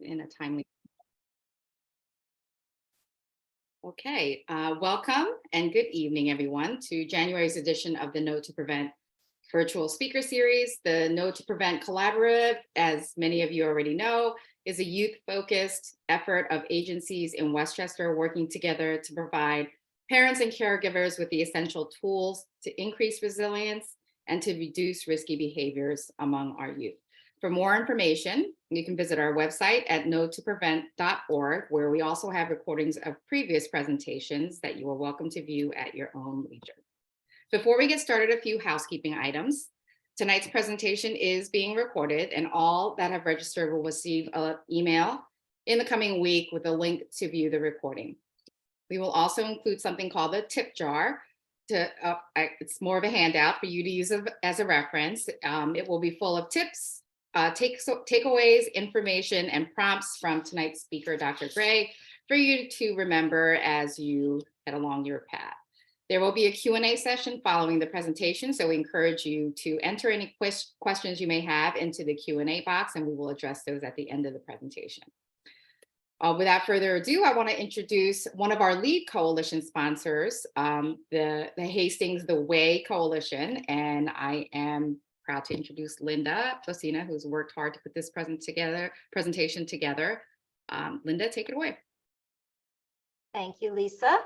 in a timely. Okay, welcome and good evening, everyone, to January's edition of the Know to Prevent virtual speaker series. The Know to Prevent Collaborative, as many of you already know, is a youth-focused effort of agencies in Westchester working together to provide parents and caregivers with the essential tools to increase resilience and to reduce risky behaviors among our youth. For more information, you can visit our website at knowtoprevent.org, where we also have recordings of previous presentations that you are welcome to view at your own leisure. Before we get started, a few housekeeping items. Tonight's presentation is being recorded, and all that have registered will receive an email in the coming week with a link to view the recording. We will also include something called the tip jar. It's more of a handout for you to use as a reference. It will be full of tips, takeaways, information, and prompts from tonight's speaker, Dr. Gray, for you to remember as you head along your path. There will be a Q&A session following the presentation, so we encourage you to enter any questions you may have into the Q&A box, and we will address those at the end of the presentation. Without further ado, I want to introduce one of our lead coalition sponsors, the Hastings The Way Coalition, and I am proud to introduce Linda Facina, who's worked hard to put this presentation together. Linda, take it away. Thank you, Lisa.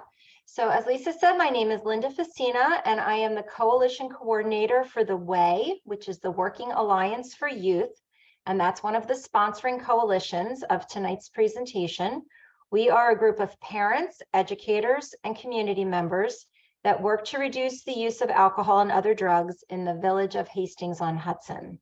So as Lisa said, my name is Linda Facina, and I am the Coalition Coordinator for The Way, which is the Working Alliance for Youth. And that's one of the sponsoring coalitions of tonight's presentation. We are a group of parents, educators, and community members that work to reduce the use of alcohol and other drugs in the village of Hastings-on-Hudson.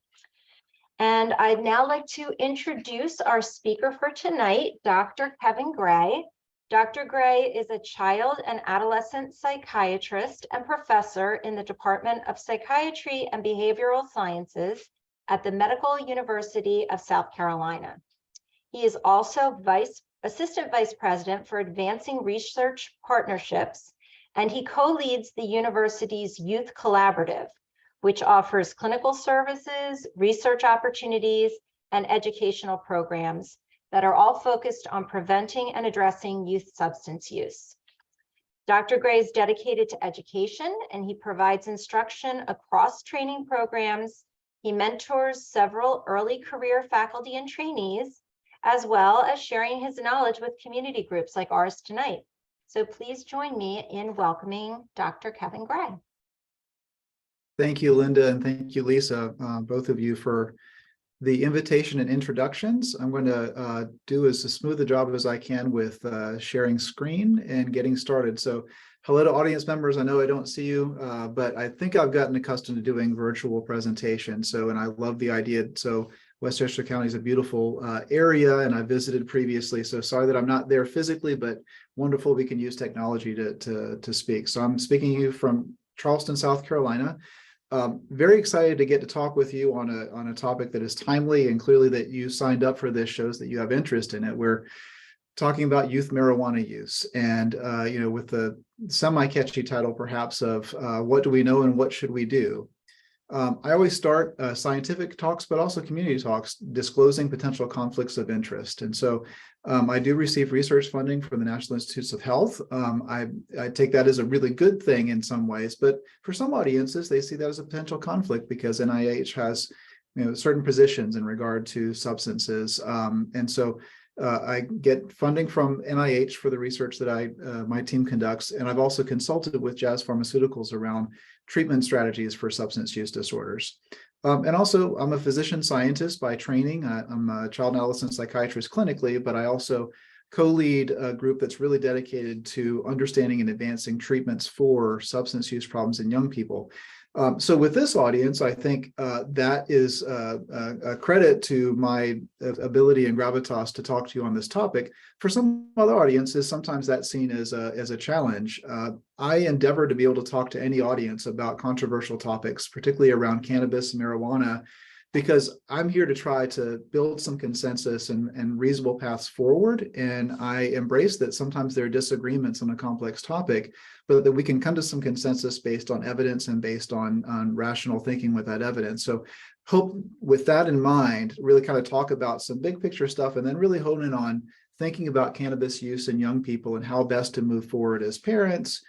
And I'd now like to introduce our speaker for tonight, Dr. Kevin Gray. Dr. Gray is a child and adolescent psychiatrist and professor in the Department of Psychiatry and Behavioral Sciences at the Medical University of South Carolina. He is also Assistant Vice President for Advancing Research Partnerships, and he co-leads the university's Youth Collaborative, which offers clinical services, research opportunities, and educational programs that are all focused on preventing and addressing youth substance use. Dr. Gray is dedicated to education, and he provides instruction across training programs. He mentors several early career faculty and trainees, as well as sharing his knowledge with community groups like ours tonight. So please join me in welcoming Dr. Kevin Gray. Thank you, Linda, and thank you, Lisa, both of you, for the invitation and introductions. I'm going to do as smooth a job as I can with sharing screen and getting started. So hello to audience members. I know I don't see you, but I think I've gotten accustomed to doing virtual presentations. And I love the idea. So Westchester County is a beautiful area, and I visited previously. So sorry that I'm not there physically, but wonderful we can use technology to speak. So I'm speaking to you from Charleston, South Carolina. Very excited to get to talk with you on a topic that is timely, and clearly that you signed up for this shows that you have interest in it. We're talking about youth marijuana use, and with the semi-catchy title perhaps of what do we know and what should we do? I always start scientific talks, but also community talks, disclosing potential conflicts of interest. And so I do receive research funding from the National Institutes of Health. I take that as a really good thing in some ways, but for some audiences, they see that as a potential conflict because NIH has certain positions in regard to substances. And so I get funding from NIH for the research that my team conducts, and I've also consulted with Jazz Pharmaceuticals around treatment strategies for substance use disorders. And also, I'm a physician scientist by training. I'm a child and adolescent psychiatrist clinically, but I also co-lead a group that's really dedicated to understanding and advancing treatments for substance use problems in young people. So with this audience, I think that is a credit to my ability and gravitas to talk to you on this topic. For some other audiences, sometimes that's seen as a challenge. I endeavor to be able to talk to any audience about controversial topics, particularly around cannabis and marijuana, because I'm here to try to build some consensus and reasonable paths forward. And I embrace that sometimes there are disagreements on a complex topic, but that we can come to some consensus based on evidence and based on rational thinking with that evidence. So hope with that in mind, really kind of talk about some big picture stuff and then really hone in on thinking about cannabis use in young people and how best to move forward as parents,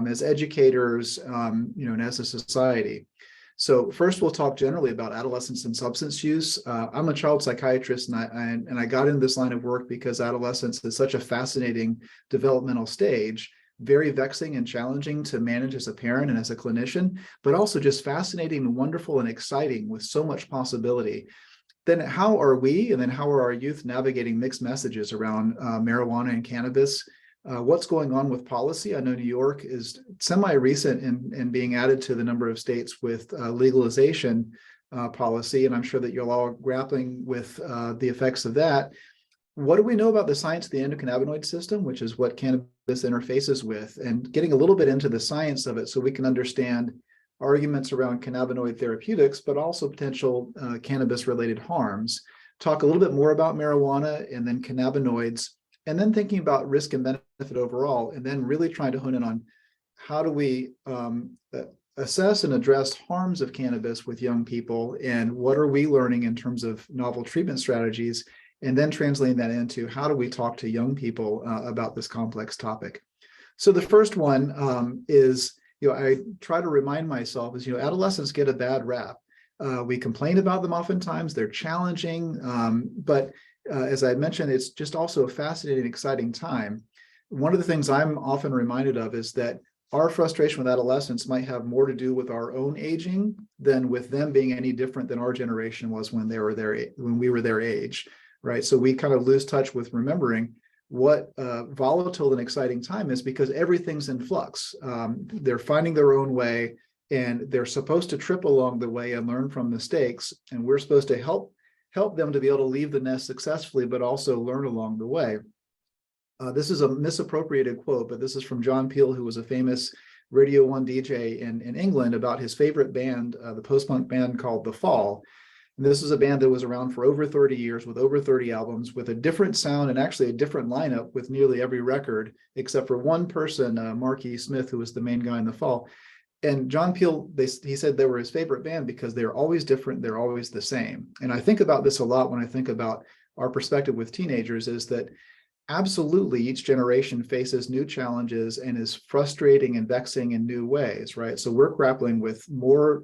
as educators, and as a society. So first, we'll talk generally about adolescence and substance use. I'm a child psychiatrist, and I got into this line of work because adolescence is such a fascinating developmental stage, very vexing and challenging to manage as a parent and as a clinician, but also just fascinating, wonderful, and exciting with so much possibility. Then how are we, and then how are our youth navigating mixed messages around marijuana and cannabis? What's going on with policy? I know New York is semi-recent in being added to the number of states with legalization policy, and I'm sure that you're all grappling with the effects of that. What do we know about the science of the endocannabinoid system, which is what cannabis interfaces with, and getting a little bit into the science of it so we can understand arguments around cannabinoid therapeutics, but also potential cannabis-related harms. Talk a little bit more about marijuana and then cannabinoids, and then thinking about risk and benefit overall, and then really trying to hone in on how do we assess and address harms of cannabis with young people, and what are we learning in terms of novel treatment strategies, and then translating that into how do we talk to young people about this complex topic. So the first one is, I try to remind myself is, adolescents get a bad rap. We complain about them oftentimes, they're challenging, but as I mentioned, it's just also a fascinating, exciting time. One of the things I'm often reminded of is that our frustration with adolescents might have more to do with our own aging than with them being any different than our generation was when we were their age, right? So we kind of lose touch with remembering what volatile and exciting time is, because everything's in flux. They're finding their own way, and they're supposed to trip along the way and learn from mistakes, and we're supposed to help them to be able to leave the nest successfully, but also learn along the way. This is a misappropriated quote, but this is from John Peel, who was a famous Radio 1 DJ in England, about his favorite band, the post-punk band called The Fall. And this is a band that was around for over 30 years with over 30 albums, with a different sound and actually a different lineup with nearly every record, except for one person, Mark E. Smith, who was the main guy in The Fall. And John Peel, he said they were his favorite band because they're always different, they're always the same. And I think about this a lot when I think about our perspective with teenagers, is that absolutely each generation faces new challenges and is frustrating and vexing in new ways, right? So we're grappling with more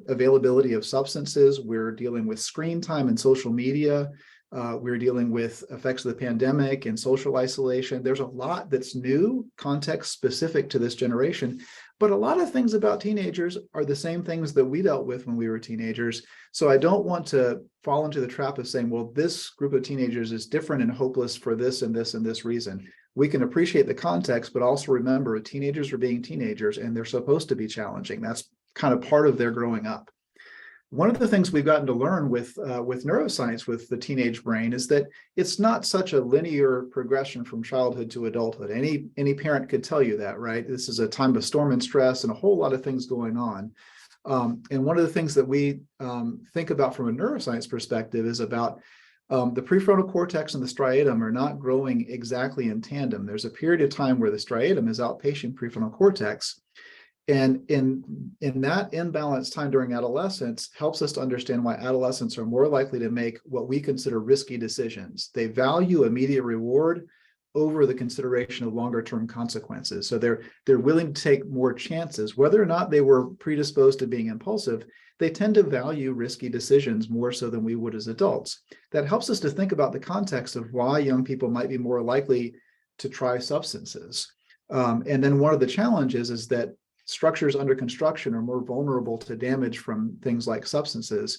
availability of substances. We're dealing with screen time and social media. We're dealing with effects of the pandemic and social isolation. There's a lot that's new, context specific to this generation. But a lot of things about teenagers are the same things that we dealt with when we were teenagers. So I don't want to fall into the trap of saying, well, this group of teenagers is different and hopeless for this and this and this reason. We can appreciate the context, but also remember teenagers are being teenagers and they're supposed to be challenging. That's kind of part of their growing up. One of the things we've gotten to learn with neuroscience with the teenage brain is that it's not such a linear progression from childhood to adulthood. Any parent could tell you that, right? This is a time of storm and stress and a whole lot of things going on. And one of the things that we think about from a neuroscience perspective is about the prefrontal cortex and the striatum are not growing exactly in tandem. There's a period of time where the striatum is outpacing prefrontal cortex. And in that imbalanced time during adolescence helps us to understand why adolescents are more likely to make what we consider risky decisions. They value immediate reward over the consideration of longer term consequences. So they're willing to take more chances. Whether or not they were predisposed to being impulsive, they tend to value risky decisions more so than we would as adults. That helps us to think about the context of why young people might be more likely to try substances. And then one of the challenges is that structures under construction are more vulnerable to damage from things like substances.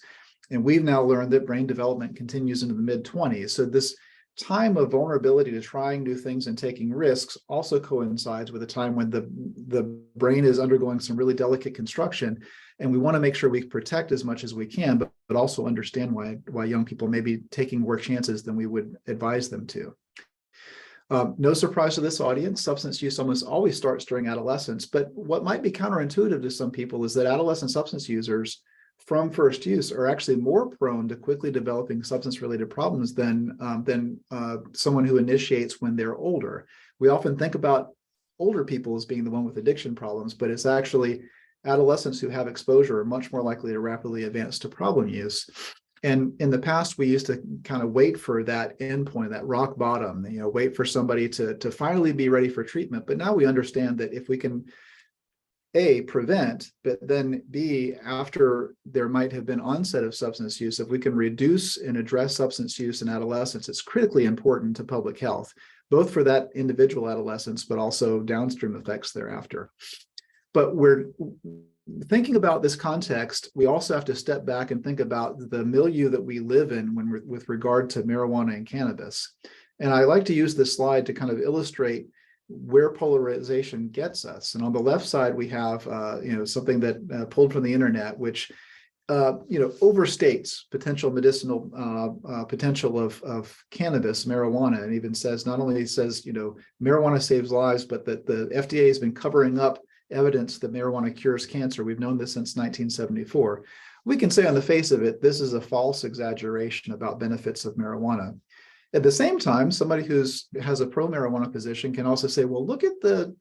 And we've now learned that brain development continues into the mid-20s. So this time of vulnerability to trying new things and taking risks also coincides with a time when the brain is undergoing some really delicate construction. And we want to make sure we protect as much as we can, but also understand why young people may be taking more chances than we would advise them to. No surprise to this audience, substance use almost always starts during adolescence, but what might be counterintuitive to some people is that adolescent substance users from first use are actually more prone to quickly developing substance-related problems than someone who initiates when they're older. We often think about older people as being the one with addiction problems, but it's actually adolescents who have exposure are much more likely to rapidly advance to problem use. And in the past, we used to kind of wait for that endpoint, that rock bottom, wait for somebody to finally be ready for treatment. But now we understand that if we can, A, prevent, but then B, after there might have been onset of substance use, if we can reduce and address substance use in adolescence, it's critically important to public health, both for that individual adolescence, but also downstream effects thereafter. But we're thinking about this context, we also have to step back and think about the milieu that we live in with regard to marijuana and cannabis. And I like to use this slide to kind of illustrate where polarization gets us. And on the left side, we have something that pulled from the internet, which overstates potential medicinal potential of cannabis, marijuana, and even says, not only says, marijuana saves lives, but that the FDA has been covering up evidence that marijuana cures cancer. We've known this since 1974. We can say on the face of it, this is a false exaggeration about benefits of marijuana. At the same time, somebody who has a pro-marijuana position can also say, well, look at the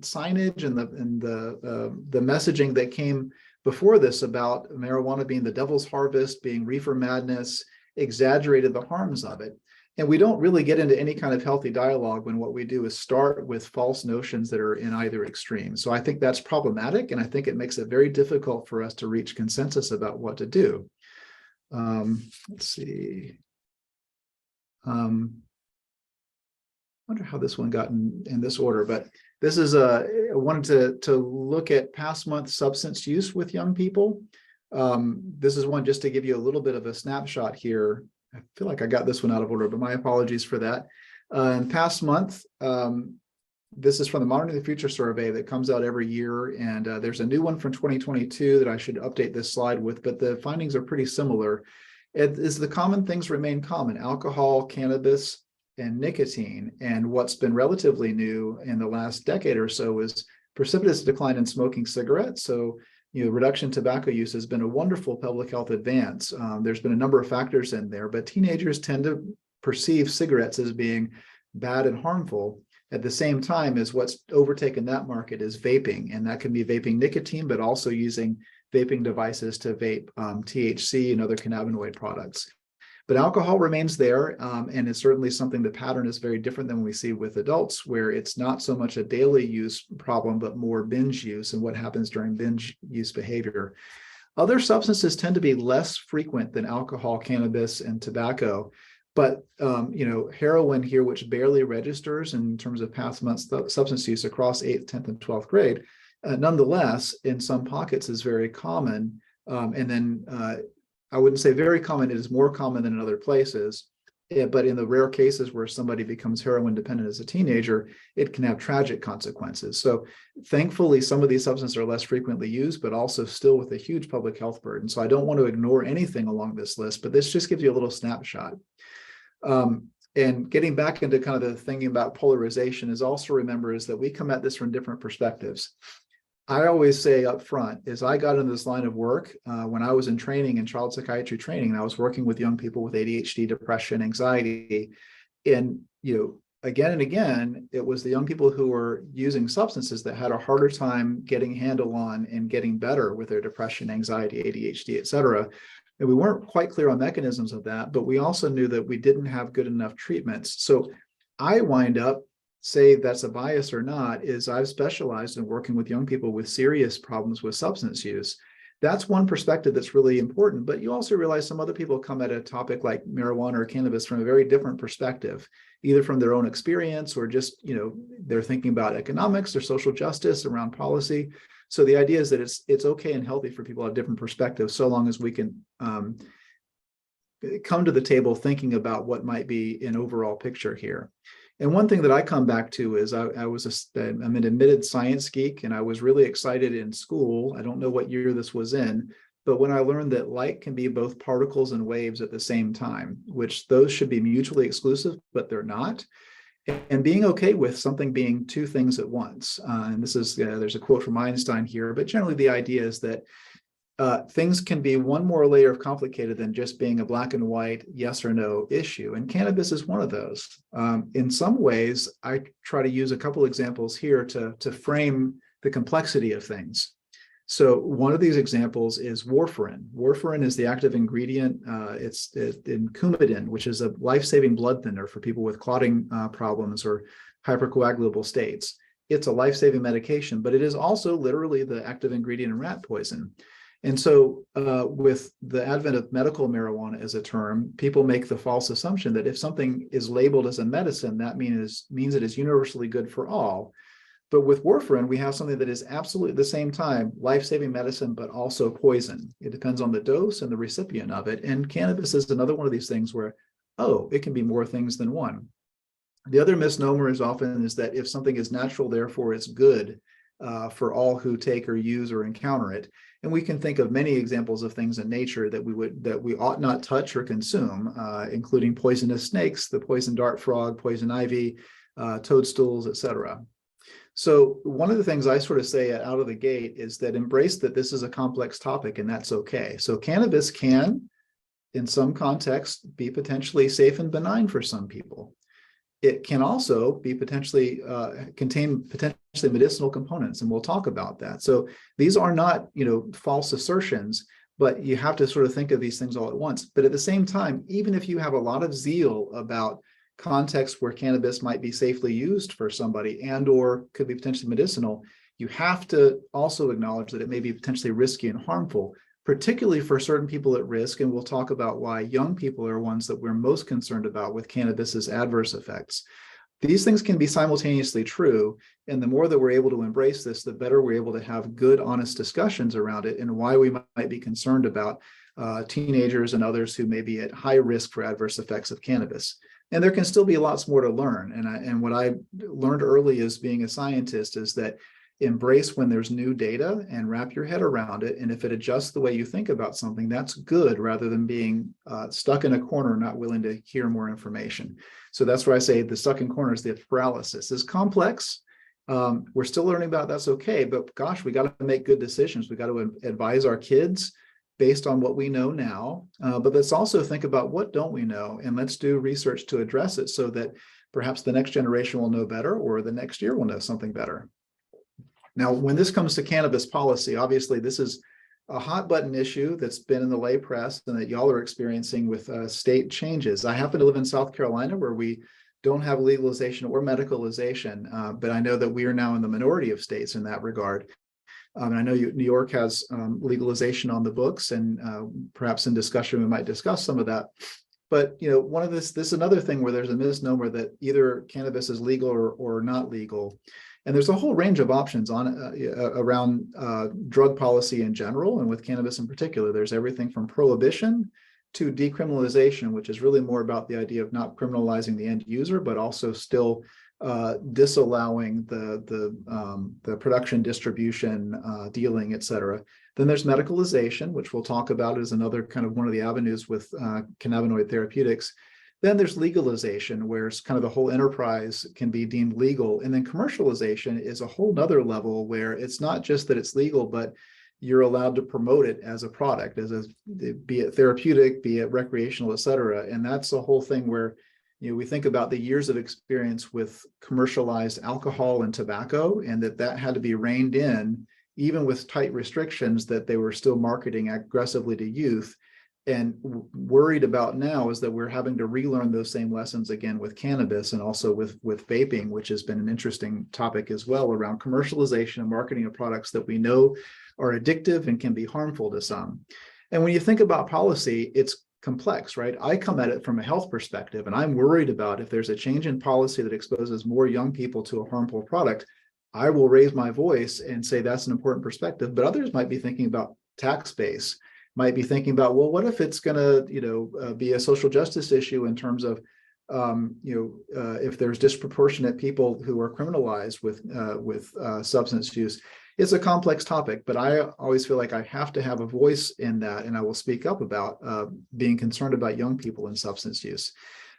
signage and the messaging that came before this about marijuana being the devil's harvest, being reefer madness, exaggerated the harms of it. And we don't really get into any kind of healthy dialogue when what we do is start with false notions that are in either extreme. So I think that's problematic, and I think it makes it very difficult for us to reach consensus about what to do. Let's see. I wonder how this one got in this order, but this is I wanted to look at past month substance use with young people. This is one just to give you a little bit of a snapshot here. I feel like I got this one out of order, but my apologies for that. In past month, this is from the Modern of the Future survey that comes out every year. And there's a new one from 2022 that I should update this slide with, but the findings are pretty similar. It is the common things remain common: alcohol, cannabis, and nicotine. And what's been relatively new in the last decade or so is precipitous decline in smoking cigarettes. So reduction in tobacco use has been a wonderful public health advance. There's been a number of factors in there, but teenagers tend to perceive cigarettes as being bad and harmful. At the same time, as what's overtaken that market is vaping, and that can be vaping nicotine, but also using vaping devices to vape THC and other cannabinoid products. But alcohol remains there, and it's certainly something, the pattern is very different than we see with adults, where it's not so much a daily use problem, but more binge use and what happens during binge use behavior. Other substances tend to be less frequent than alcohol, cannabis, and tobacco. But, heroin here, which barely registers in terms of past months substance use across 8th, 10th, and 12th grade, nonetheless, in some pockets is very common. And then I wouldn't say very common, it is more common than in other places. But in the rare cases where somebody becomes heroin dependent as a teenager, it can have tragic consequences. So thankfully, some of these substances are less frequently used, but also still with a huge public health burden. So I don't want to ignore anything along this list, but this just gives you a little snapshot. And getting back into kind of the thinking about polarization is also remember is that we come at this from different perspectives. I always say up front is I got into this line of work when I was in training, in child psychiatry training, and I was working with young people with ADHD, depression, anxiety. And, again and again, it was the young people who were using substances that had a harder time getting a handle on and getting better with their depression, anxiety, ADHD, et cetera. And we weren't quite clear on mechanisms of that, but we also knew that we didn't have good enough treatments. So I wind up, say that's a bias or not, is I've specialized in working with young people with serious problems with substance use. That's one perspective that's really important, but you also realize some other people come at a topic like marijuana or cannabis from a very different perspective, either from their own experience or just, they're thinking about economics or social justice around policy. So the idea is that it's okay and healthy for people to have different perspectives, so long as we can come to the table thinking about what might be an overall picture here. And one thing that I come back to is I'm an admitted science geek, and I was really excited in school. I don't know what year this was in, but when I learned that light can be both particles and waves at the same time, which those should be mutually exclusive, but they're not. And being okay with something being two things at once. And this is, there's a quote from Einstein here, but generally the idea is that things can be one more layer of complicated than just being a black and white yes or no issue. And cannabis is one of those. In some ways, I try to use a couple examples here to frame the complexity of things. So one of these examples is warfarin. Warfarin is the active ingredient. It's in Coumadin, which is a life-saving blood thinner for people with clotting problems or hypercoagulable states. It's a life-saving medication, but it is also literally the active ingredient in rat poison. And so with the advent of medical marijuana as a term, people make the false assumption that if something is labeled as a medicine, that means it is universally good for all. But with warfarin, we have something that is absolutely at the same time life-saving medicine, but also poison. It depends on the dose and the recipient of it. And cannabis is another one of these things where, oh, it can be more things than one. The other misnomer is that if something is natural, therefore it's good for all who take or use or encounter it. And we can think of many examples of things in nature that we ought not touch or consume, including poisonous snakes, the poison dart frog, poison ivy, toadstools, etc. So one of the things I sort of say out of the gate is that embrace that this is a complex topic, and that's okay. So cannabis can, in some contexts, be potentially safe and benign for some people. It can also be contain potentially medicinal components, and we'll talk about that. So these are not, false assertions, but you have to sort of think of these things all at once. But at the same time, even if you have a lot of zeal about contexts where cannabis might be safely used for somebody and or could be potentially medicinal, you have to also acknowledge that it may be potentially risky and harmful, particularly for certain people at risk. And we'll talk about why young people are ones that we're most concerned about with cannabis's adverse effects. These things can be simultaneously true. And the more that we're able to embrace this, the better we're able to have good, honest discussions around it and why we might be concerned about teenagers and others who may be at high risk for adverse effects of cannabis. And there can still be lots more to learn. And what I learned early as being a scientist is that embrace when there's new data and wrap your head around it. And if it adjusts the way you think about something, that's good rather than being stuck in a corner, not willing to hear more information. So that's where I say the stuck in corner is the paralysis. It's complex. We're still learning about it. That's okay. But gosh, we got to make good decisions. We got to advise our kids based on what we know now, but let's also think about what don't we know, and let's do research to address it so that perhaps the next generation will know better or the next year will know something better. Now, when this comes to cannabis policy, obviously this is a hot button issue that's been in the lay press and that y'all are experiencing with state changes. I happen to live in South Carolina where we don't have legalization or medicalization, but I know that we are now in the minority of states in that regard. And I know New York has legalization on the books, and perhaps in discussion we might discuss some of that. But one of this is another thing where there's a misnomer that either cannabis is legal or not legal, and there's a whole range of options on around drug policy in general, and with cannabis in particular. There's everything from prohibition to decriminalization, which is really more about the idea of not criminalizing the end user, but also still disallowing the production, distribution, dealing, et cetera. Then there's medicalization, which we'll talk about as another kind of one of the avenues with cannabinoid therapeutics. Then there's legalization, where it's kind of the whole enterprise can be deemed legal. And then commercialization is a whole nother level where it's not just that it's legal, but you're allowed to promote it as a product, be it therapeutic, be it recreational, et cetera. And that's a whole thing where we think about the years of experience with commercialized alcohol and tobacco, and that had to be reined in, even with tight restrictions, that they were still marketing aggressively to youth. And worried about now is that we're having to relearn those same lessons again with cannabis and also with vaping, which has been an interesting topic as well around commercialization and marketing of products that we know are addictive and can be harmful to some. And when you think about policy, it's complex, right? I come at it from a health perspective, and I'm worried about if there's a change in policy that exposes more young people to a harmful product, I will raise my voice and say that's an important perspective. But others might be thinking about tax base, might be thinking about, well, what if it's going to, be a social justice issue in terms of, if there's disproportionate people who are criminalized with substance use. It's a complex topic, but I always feel like I have to have a voice in that, and I will speak up about being concerned about young people and substance use.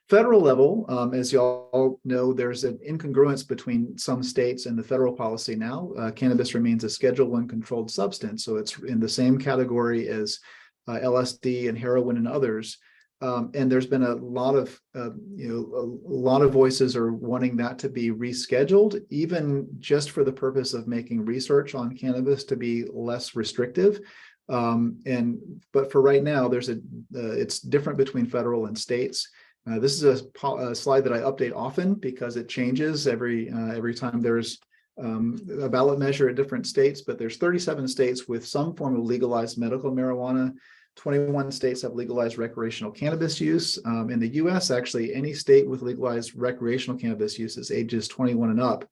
Federal level, as you all know, there's an incongruence between some states and the federal policy now. Cannabis remains a Schedule I controlled substance, so it's in the same category as LSD and heroin and others. And there's been a lot of, a lot of voices are wanting that to be rescheduled, even just for the purpose of making research on cannabis to be less restrictive. But for right now, it's different between federal and states. This is a slide that I update often because it changes every time there's a ballot measure at different states, but there's 37 states with some form of legalized medical marijuana. 21 states have legalized recreational cannabis use. In the US, actually, any state with legalized recreational cannabis use is ages 21 and up.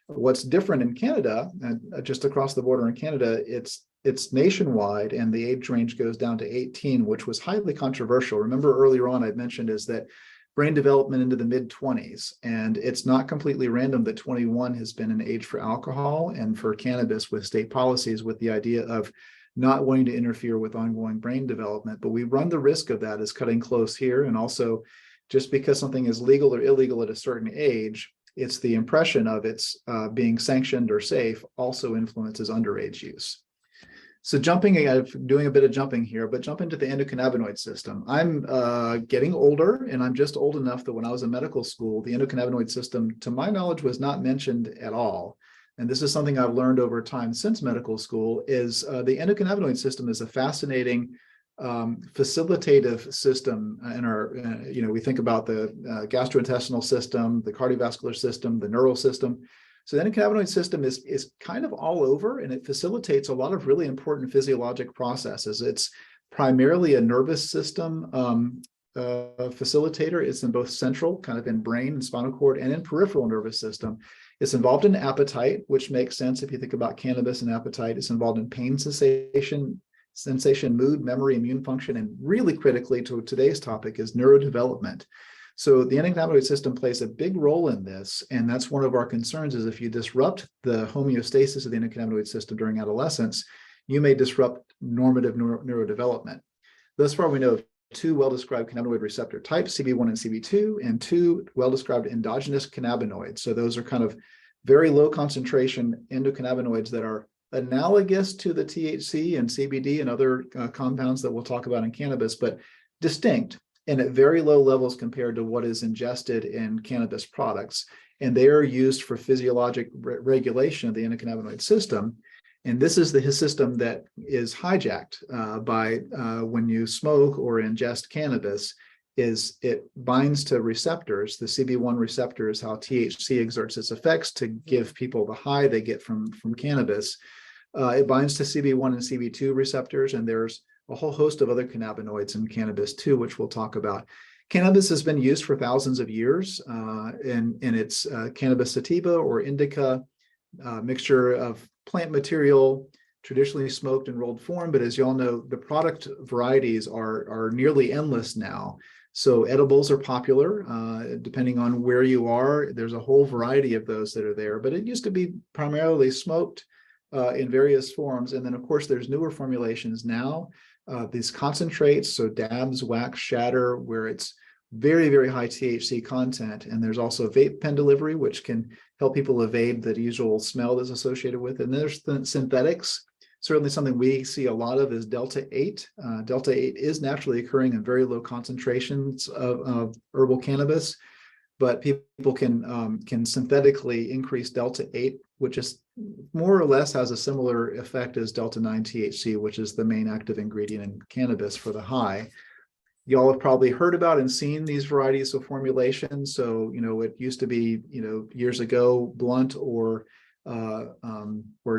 What's different in Canada, just across the border in Canada, it's nationwide, and the age range goes down to 18, which was highly controversial. Remember earlier on I'd mentioned is that brain development into the mid-20s, and it's not completely random that 21 has been an age for alcohol and for cannabis with state policies, with the idea of not wanting to interfere with ongoing brain development. But we run the risk of that as cutting close here. And also, just because something is legal or illegal at a certain age, it's the impression of its being sanctioned or safe also influences underage use. So doing a bit of jumping here, but jump into the endocannabinoid system. I'm getting older, and I'm just old enough that when I was in medical school, the endocannabinoid system, to my knowledge, was not mentioned at all. And this is something I've learned over time since medical school, is the endocannabinoid system is a fascinating facilitative system in our, we think about the gastrointestinal system, the cardiovascular system, the neural system. So the endocannabinoid system is kind of all over, and it facilitates a lot of really important physiologic processes. It's primarily a nervous system facilitator. It's in both central, kind of in brain and spinal cord, and in peripheral nervous system. It's involved in appetite, which makes sense if you think about cannabis and appetite. It's involved in pain sensation, mood, memory, immune function, and really critically to today's topic is neurodevelopment. So the endocannabinoid system plays a big role in this, and that's one of our concerns is if you disrupt the homeostasis of the endocannabinoid system during adolescence, you may disrupt normative neurodevelopment. Thus far, we know of two well-described cannabinoid receptor types, CB1 and CB2, and two well-described endogenous cannabinoids. So those are kind of very low concentration endocannabinoids that are analogous to the THC and CBD and other compounds that we'll talk about in cannabis, but distinct and at very low levels compared to what is ingested in cannabis products. And they are used for physiologic regulation of the endocannabinoid system. And this is the system that is hijacked by when you smoke or ingest cannabis, is it binds to receptors. The CB1 receptor is how THC exerts its effects to give people the high they get from cannabis. It binds to CB1 and CB2 receptors, and there's a whole host of other cannabinoids in cannabis too, which we'll talk about. Cannabis has been used for thousands of years in its cannabis sativa or indica mixture of plant material, traditionally smoked and rolled form. But as you all know, the product varieties are nearly endless now. So edibles are popular, depending on where you are. There's a whole variety of those that are there, but it used to be primarily smoked in various forms. And then of course, there's newer formulations now, these concentrates, so dabs, wax, shatter, where it's very, very high THC content. And there's also vape pen delivery, which can help people evade the usual smell that's associated with it. And there's the synthetics. Certainly something we see a lot of is Delta-8. Delta-8 is naturally occurring in very low concentrations of herbal cannabis, but people can synthetically increase Delta-8, which is more or less has a similar effect as Delta-9 THC, which is the main active ingredient in cannabis for the high. Y'all have probably heard about and seen these varieties of formulations. So, it used to be, years ago, blunt or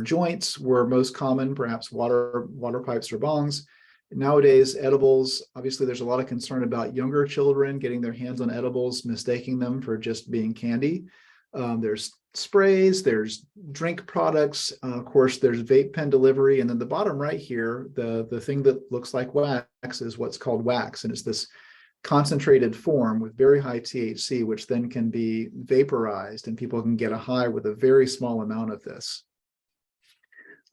joints were most common, perhaps water pipes or bongs. Nowadays, edibles, obviously there's a lot of concern about younger children getting their hands on edibles, mistaking them for just being candy. There's sprays, there's drink products, of course, there's vape pen delivery. And then the bottom right here, the thing that looks like wax is what's called wax. And it's this concentrated form with very high THC, which then can be vaporized and people can get a high with a very small amount of this.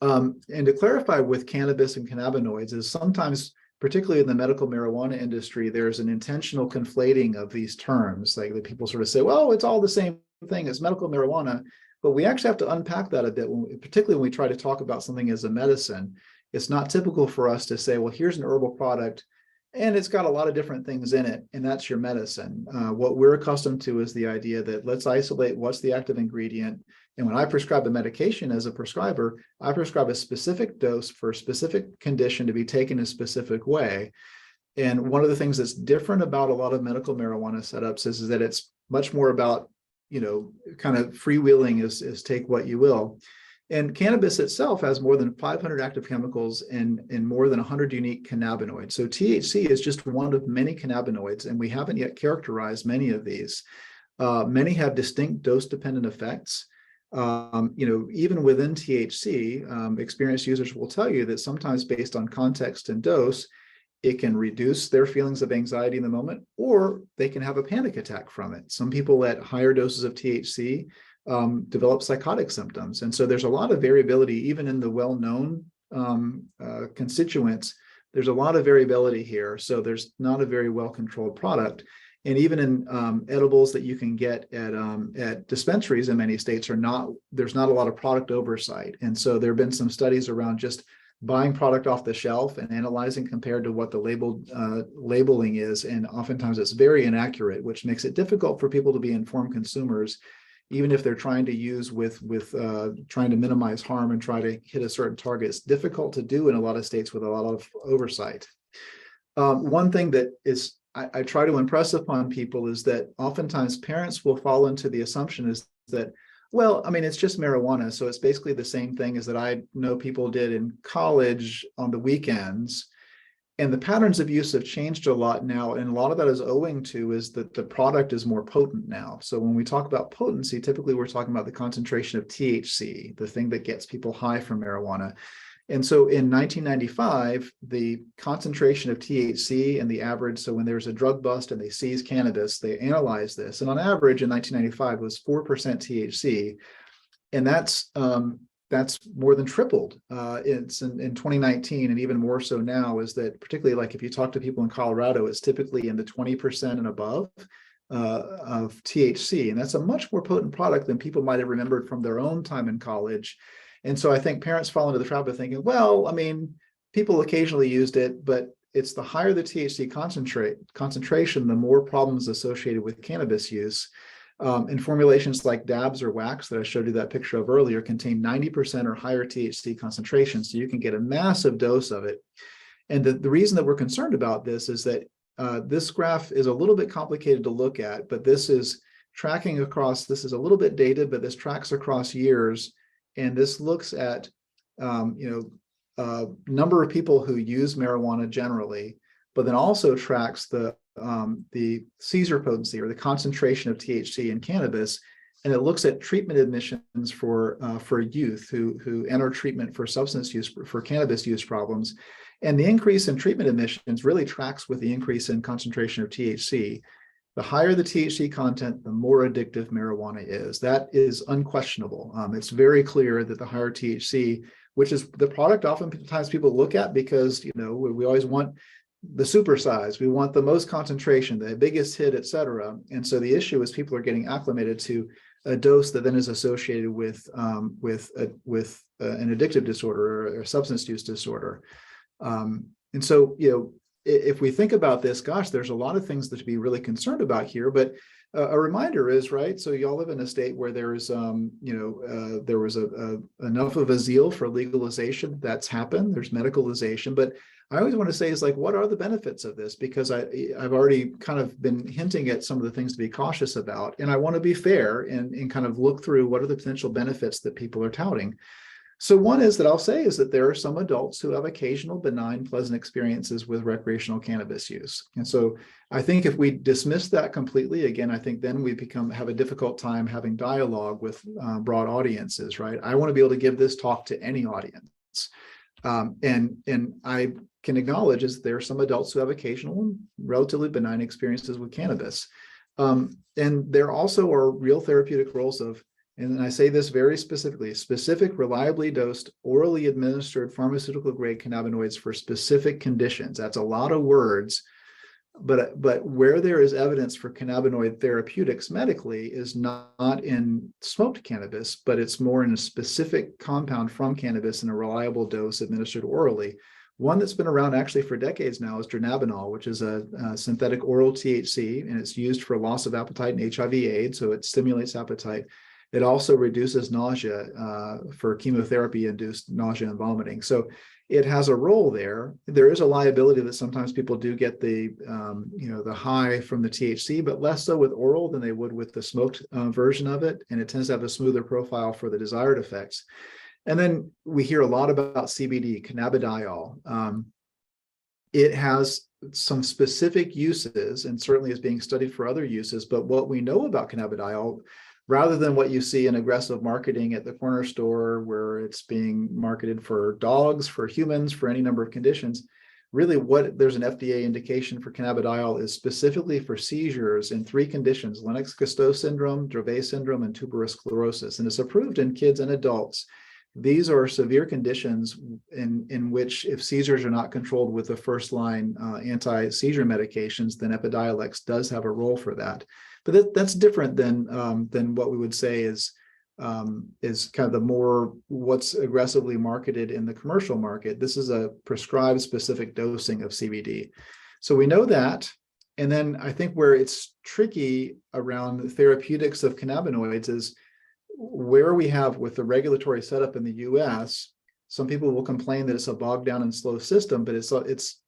And to clarify with cannabis and cannabinoids is sometimes, particularly in the medical marijuana industry, there's an intentional conflating of these terms. Like the people sort of say, well, it's all the same thing as medical marijuana, but we actually have to unpack that a bit, particularly when we try to talk about something as a medicine. It's not typical for us to say, well, here's an herbal product, And it's got a lot of different things in it, and that's your medicine. What we're accustomed to is the idea that let's isolate what's the active ingredient. And when I prescribe a medication as a prescriber, I prescribe a specific dose for a specific condition to be taken a specific way. And one of the things that's different about a lot of medical marijuana setups is that it's much more about, kind of freewheeling is take what you will. And cannabis itself has more than 500 active chemicals and more than 100 unique cannabinoids. So THC is just one of many cannabinoids, and we haven't yet characterized many of these. Many have distinct dose-dependent effects. Even within THC, experienced users will tell you that sometimes based on context and dose, it can reduce their feelings of anxiety in the moment, or they can have a panic attack from it. Some people at higher doses of THC develop psychotic symptoms. And so there's a lot of variability, even in the well-known constituents. There's a lot of variability here. So there's not a very well-controlled product. And even in edibles that you can get at dispensaries in many states there's not a lot of product oversight. And so there have been some studies around just buying product off the shelf and analyzing compared to what the labeling is. And oftentimes it's very inaccurate, which makes it difficult for people to be informed consumers, even if they're trying to use with trying to minimize harm and try to hit a certain target. It's difficult to do in a lot of states with a lot of oversight. One thing that is I try to impress upon people is that oftentimes parents will fall into the assumption is that, well, I mean, it's just marijuana. So it's basically the same thing as that I know people did in college on the weekends. And the patterns of use have changed a lot now. And a lot of that is owing to is that the product is more potent now. So when we talk about potency, typically we're talking about the concentration of THC, the thing that gets people high from marijuana. And so in 1995, the concentration of THC and the average, so when there's a drug bust and they seize cannabis, they analyze this. And on average in 1995 was 4% THC. And that's more than tripled. It's in 2019, and even more so now, is that particularly like if you talk to people in Colorado, it's typically in the 20% and above of THC. And that's a much more potent product than people might have remembered from their own time in college. And so I think parents fall into the trap of thinking, well, I mean, people occasionally used it, but it's the higher the THC concentration, the more problems associated with cannabis use. And formulations like dabs or wax that I showed you that picture of earlier contain 90% or higher THC concentration. So you can get a massive dose of it. And the reason that we're concerned about this is that this graph is a little bit complicated to look at, but this is tracking across, this is a little bit dated, but this tracks across years. And this looks at, number of people who use marijuana generally, but then also tracks the seizure potency or the concentration of THC in cannabis, and it looks at treatment admissions for youth who enter treatment for substance use for cannabis use problems, and the increase in treatment admissions really tracks with the increase in concentration of THC. The higher the THC content, the more addictive marijuana is. That is unquestionable. It's very clear that the higher THC, which is the product oftentimes people look at because we always want the super size, we want the most concentration, the biggest hit, et cetera. And so the issue is people are getting acclimated to a dose that then is associated with an addictive disorder or a substance use disorder. And so, if we think about this, gosh, there's a lot of things that to be really concerned about here. But a reminder is, right, so y'all live in a state where there's, there was enough of a zeal for legalization. That's happened. There's medicalization. But I always want to say is like, what are the benefits of this? Because I've already kind of been hinting at some of the things to be cautious about. And I want to be fair and kind of look through what are the potential benefits that people are touting. So one is that I'll say is that there are some adults who have occasional benign, pleasant experiences with recreational cannabis use. And so I think if we dismiss that completely, again, I think then we have a difficult time having dialogue with broad audiences, right? I want to be able to give this talk to any audience. And I can acknowledge is there are some adults who have occasional and relatively benign experiences with cannabis. And there also are real therapeutic roles of, and I say this very specifically, specific, reliably dosed, orally administered pharmaceutical grade cannabinoids for specific conditions. That's a lot of words, but where there is evidence for cannabinoid therapeutics medically is not in smoked cannabis, but it's more in a specific compound from cannabis in a reliable dose administered orally, One that's been around actually for decades now is dronabinol, which is a synthetic oral THC, and it's used for loss of appetite and HIV/AIDS, so it stimulates appetite. It also reduces nausea for chemotherapy-induced nausea and vomiting. So it has a role there. There is a liability that sometimes people do get the the high from the THC, but less so with oral than they would with the smoked version of it, and it tends to have a smoother profile for the desired effects. And then we hear a lot about CBD, cannabidiol. It has some specific uses and certainly is being studied for other uses. But what we know about cannabidiol, rather than what you see in aggressive marketing at the corner store where it's being marketed for dogs, for humans, for any number of conditions, really what there's an FDA indication for cannabidiol is specifically for seizures in 3 conditions: Lennox-Gastaut syndrome, Dravet syndrome, and tuberous sclerosis. And it's approved in kids and adults. These are severe conditions in which if seizures are not controlled with the first line anti-seizure medications, then Epidiolex does have a role for that. But that's different than what we would say is kind of the more what's aggressively marketed in the commercial market. This is a prescribed specific dosing of CBD. So we know that. And then I think where it's tricky around the therapeutics of cannabinoids is where we have with the regulatory setup in the US, some people will complain that it's a bogged down and slow system, but it's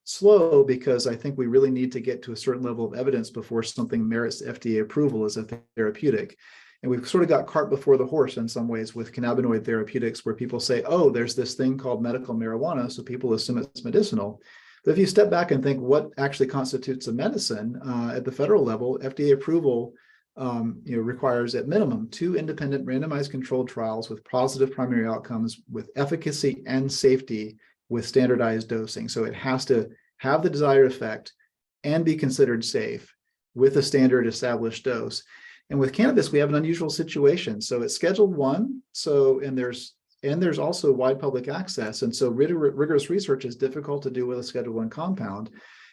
slow because I think we really need to get to a certain level of evidence before something merits FDA approval as a therapeutic. And we've sort of got cart before the horse in some ways with cannabinoid therapeutics, where people say, oh, there's this thing called medical marijuana, so people assume it's medicinal. But if you step back and think what actually constitutes a medicine at the federal level, FDA approval requires at minimum 2 independent randomized controlled trials with positive primary outcomes with efficacy and safety with standardized dosing. So it has to have the desired effect and be considered safe with a standard established dose. And with cannabis, we have an unusual situation. So it's Scheduled 1. So and there's also wide public access. And so rigorous research is difficult to do with a Schedule 1 compound.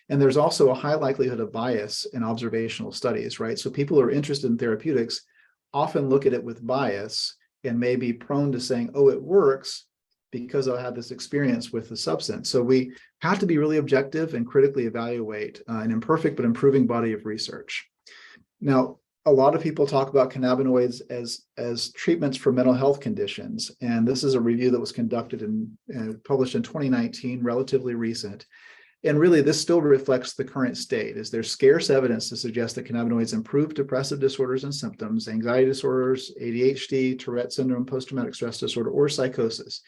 And there's also a high likelihood of bias in observational studies, right? So people who are interested in therapeutics often look at it with bias and may be prone to saying, oh, it works because I had this experience with the substance. So we have to be really objective and critically evaluate an imperfect but improving body of research. Now, a lot of people talk about cannabinoids as treatments for mental health conditions. And this is a review that was conducted and published in 2019, relatively recent. And really, this still reflects the current state. Is there's scarce evidence to suggest that cannabinoids improve depressive disorders and symptoms, anxiety disorders, ADHD, Tourette syndrome, post-traumatic stress disorder, or psychosis.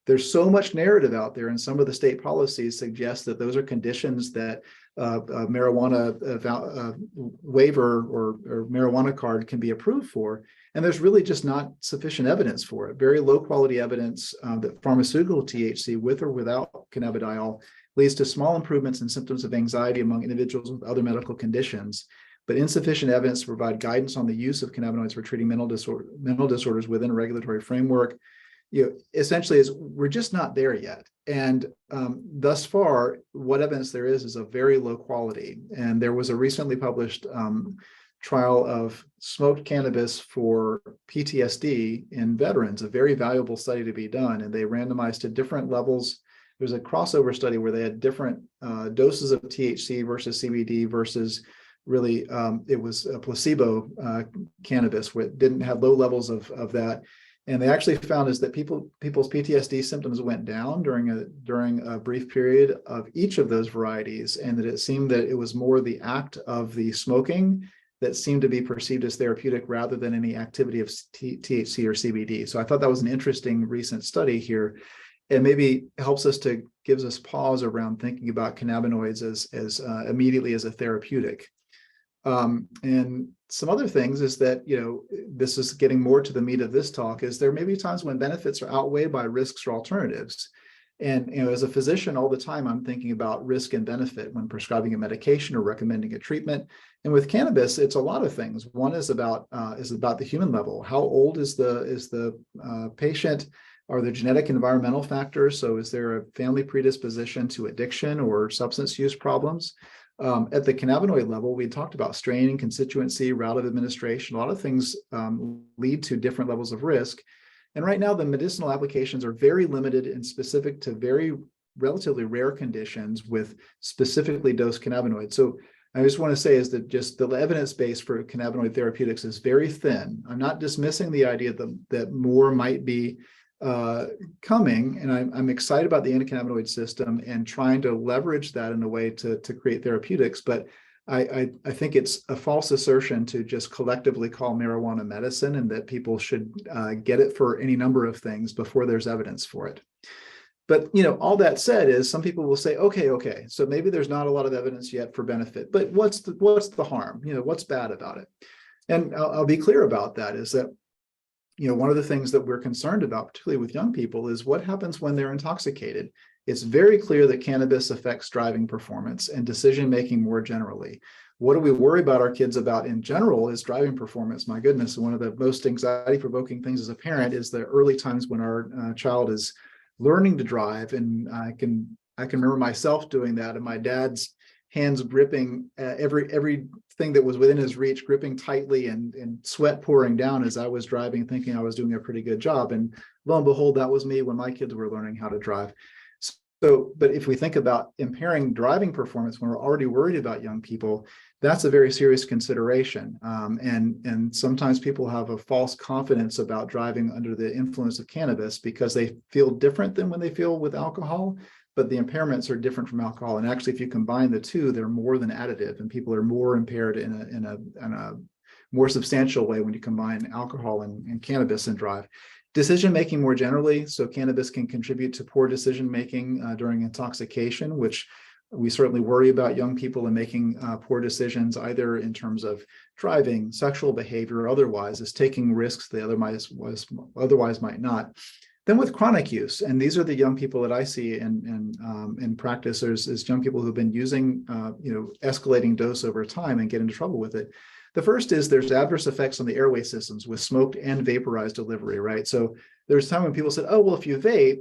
There's so much narrative out there, and some of the state policies suggest that those are conditions that a marijuana waiver or marijuana card can be approved for. And there's really just not sufficient evidence for it. Very low quality evidence that pharmaceutical THC with or without cannabidiol leads to small improvements in symptoms of anxiety among individuals with other medical conditions, but insufficient evidence to provide guidance on the use of cannabinoids for treating mental disorders within a regulatory framework. Essentially we're just not there yet. And thus far, what evidence there is a very low quality. And there was a recently published trial of smoked cannabis for PTSD in veterans, a very valuable study to be done. And they randomized to different levels. There's a crossover study where they had different doses of THC versus CBD versus really it was a placebo cannabis, where it didn't have low levels of that. And they actually found is that people's PTSD symptoms went down during a brief period of each of those varieties, and that it seemed that it was more the act of the smoking that seemed to be perceived as therapeutic rather than any activity of THC or CBD. So I thought that was an interesting recent study here, and maybe gives us pause around thinking about cannabinoids as immediately as a therapeutic. And some other things is that, this is getting more to the meat of this talk, is there may be times when benefits are outweighed by risks or alternatives. And, as a physician all the time, I'm thinking about risk and benefit when prescribing a medication or recommending a treatment. And with cannabis, it's a lot of things. One is about the human level. How old is the patient? Are there genetic environmental factors? So is there a family predisposition to addiction or substance use problems? At the cannabinoid level, we talked about strain and constituency, route of administration. A lot of things lead to different levels of risk. And right now, the medicinal applications are very limited and specific to very relatively rare conditions with specifically dosed cannabinoids. So I just want to say is that just the evidence base for cannabinoid therapeutics is very thin. I'm not dismissing the idea that more might be coming, and I'm excited about the endocannabinoid system and trying to leverage that in a way to create therapeutics. But I think it's a false assertion to just collectively call marijuana medicine, and that people should get it for any number of things before there's evidence for it. But, you know, all that said is some people will say, okay, so maybe there's not a lot of evidence yet for benefit, but what's the harm? You know, what's bad about it? And I'll be clear about that, is that, you know, one of the things that we're concerned about, particularly with young people, is what happens when they're intoxicated. It's very clear that cannabis affects driving performance and decision-making more generally. What do we worry about our kids about in general is driving performance. My goodness, one of the most anxiety-provoking things as a parent is the early times when our child is learning to drive. And I can remember myself doing that, and my dad's hands gripping everything that was within his reach, gripping tightly, and sweat pouring down as I was driving, thinking I was doing a pretty good job. And lo and behold, that was me when my kids were learning how to drive. So, but if we think about impairing driving performance when we're already worried about young people, that's a very serious consideration. And sometimes people have a false confidence about driving under the influence of cannabis because they feel different than when they feel with alcohol, but the impairments are different from alcohol. And actually, if you combine the two, they're more than additive, and people are more impaired in a more substantial way when you combine alcohol and cannabis and drive. Decision-making more generally, so cannabis can contribute to poor decision-making during intoxication, which we certainly worry about young people and making poor decisions, either in terms of driving, sexual behavior, or otherwise, is taking risks they otherwise might not. Then with chronic use, and these are the young people that I see in practice, is young people who've been using escalating dose over time and get into trouble with it. The first is there's adverse effects on the airway systems with smoked and vaporized delivery, right? So there's time when people said, oh, well, if you vape,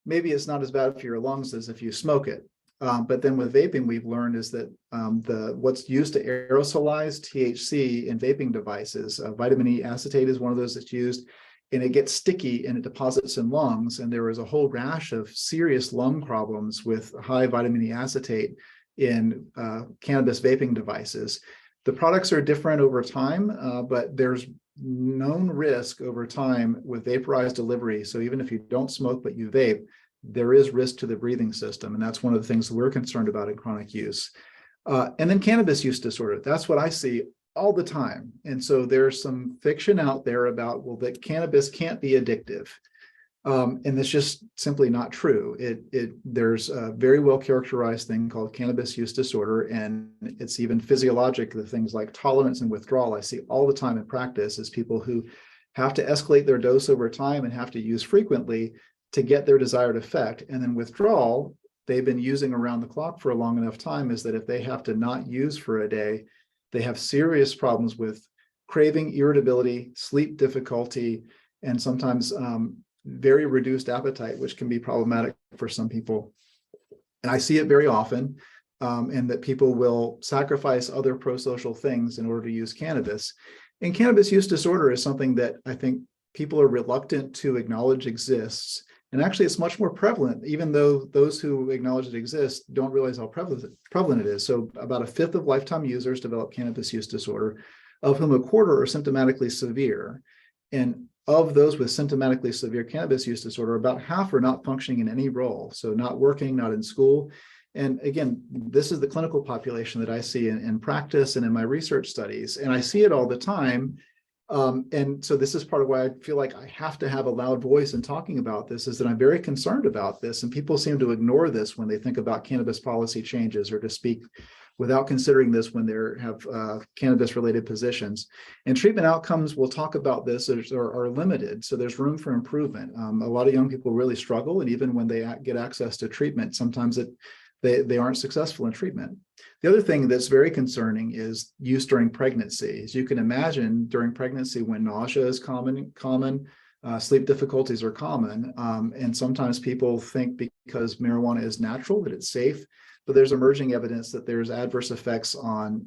maybe it's not as bad for your lungs as if you smoke it. But then with vaping, we've learned is that what's used to aerosolize THC in vaping devices, vitamin E acetate is one of those that's used, and it gets sticky and it deposits in lungs. And there was a whole rash of serious lung problems with high vitamin E acetate in cannabis vaping devices. The products are different over time, but there's known risk over time with vaporized delivery. So even if you don't smoke, but you vape, there is risk to the breathing system. And that's one of the things that we're concerned about in chronic use. And then cannabis use disorder. That's what I see all the time. And so there's some fiction out there about, well, that cannabis can't be addictive. And that's just simply not true. There's a very well characterized thing called cannabis use disorder, and it's even physiologic. The things like tolerance and withdrawal I see all the time in practice is people who have to escalate their dose over time and have to use frequently to get their desired effect. And then withdrawal, they've been using around the clock for a long enough time, is that if they have to not use for a day, they have serious problems with craving, irritability, sleep difficulty, and sometimes very reduced appetite, which can be problematic for some people. And I see it very often, and that people will sacrifice other pro-social things in order to use cannabis. And cannabis use disorder is something that I think people are reluctant to acknowledge exists. And actually, it's much more prevalent, even though those who acknowledge it exists don't realize how prevalent it is. So about a fifth of lifetime users develop cannabis use disorder, of whom a quarter are symptomatically severe. And of those with symptomatically severe cannabis use disorder, about half are not functioning in any role. So not working, not in school. And again, this is the clinical population that I see in practice and in my research studies. And I see it all the time. And so this is part of why I feel like I have to have a loud voice in talking about this, is that I'm very concerned about this. And people seem to ignore this when they think about cannabis policy changes, or to speak without considering this when they have cannabis-related positions. And treatment outcomes, we'll talk about this, are limited. So there's room for improvement. A lot of young people really struggle. And even when they get access to treatment, sometimes they aren't successful in treatment. The other thing that's very concerning is use during pregnancy. As you can imagine, during pregnancy, when nausea is common, sleep difficulties are common. And sometimes people think because marijuana is natural, that it's safe. But there's emerging evidence that there's adverse effects on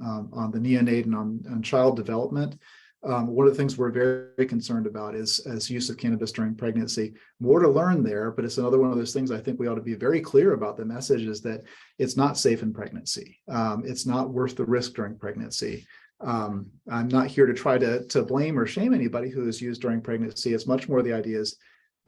the neonate and on child development. One of the things we're very concerned about is use of cannabis during pregnancy. More to learn there, but it's another one of those things I think we ought to be very clear about. The message is that it's not safe in pregnancy. It's not worth the risk during pregnancy. I'm not here to try to blame or shame anybody who is used during pregnancy. It's much more the idea is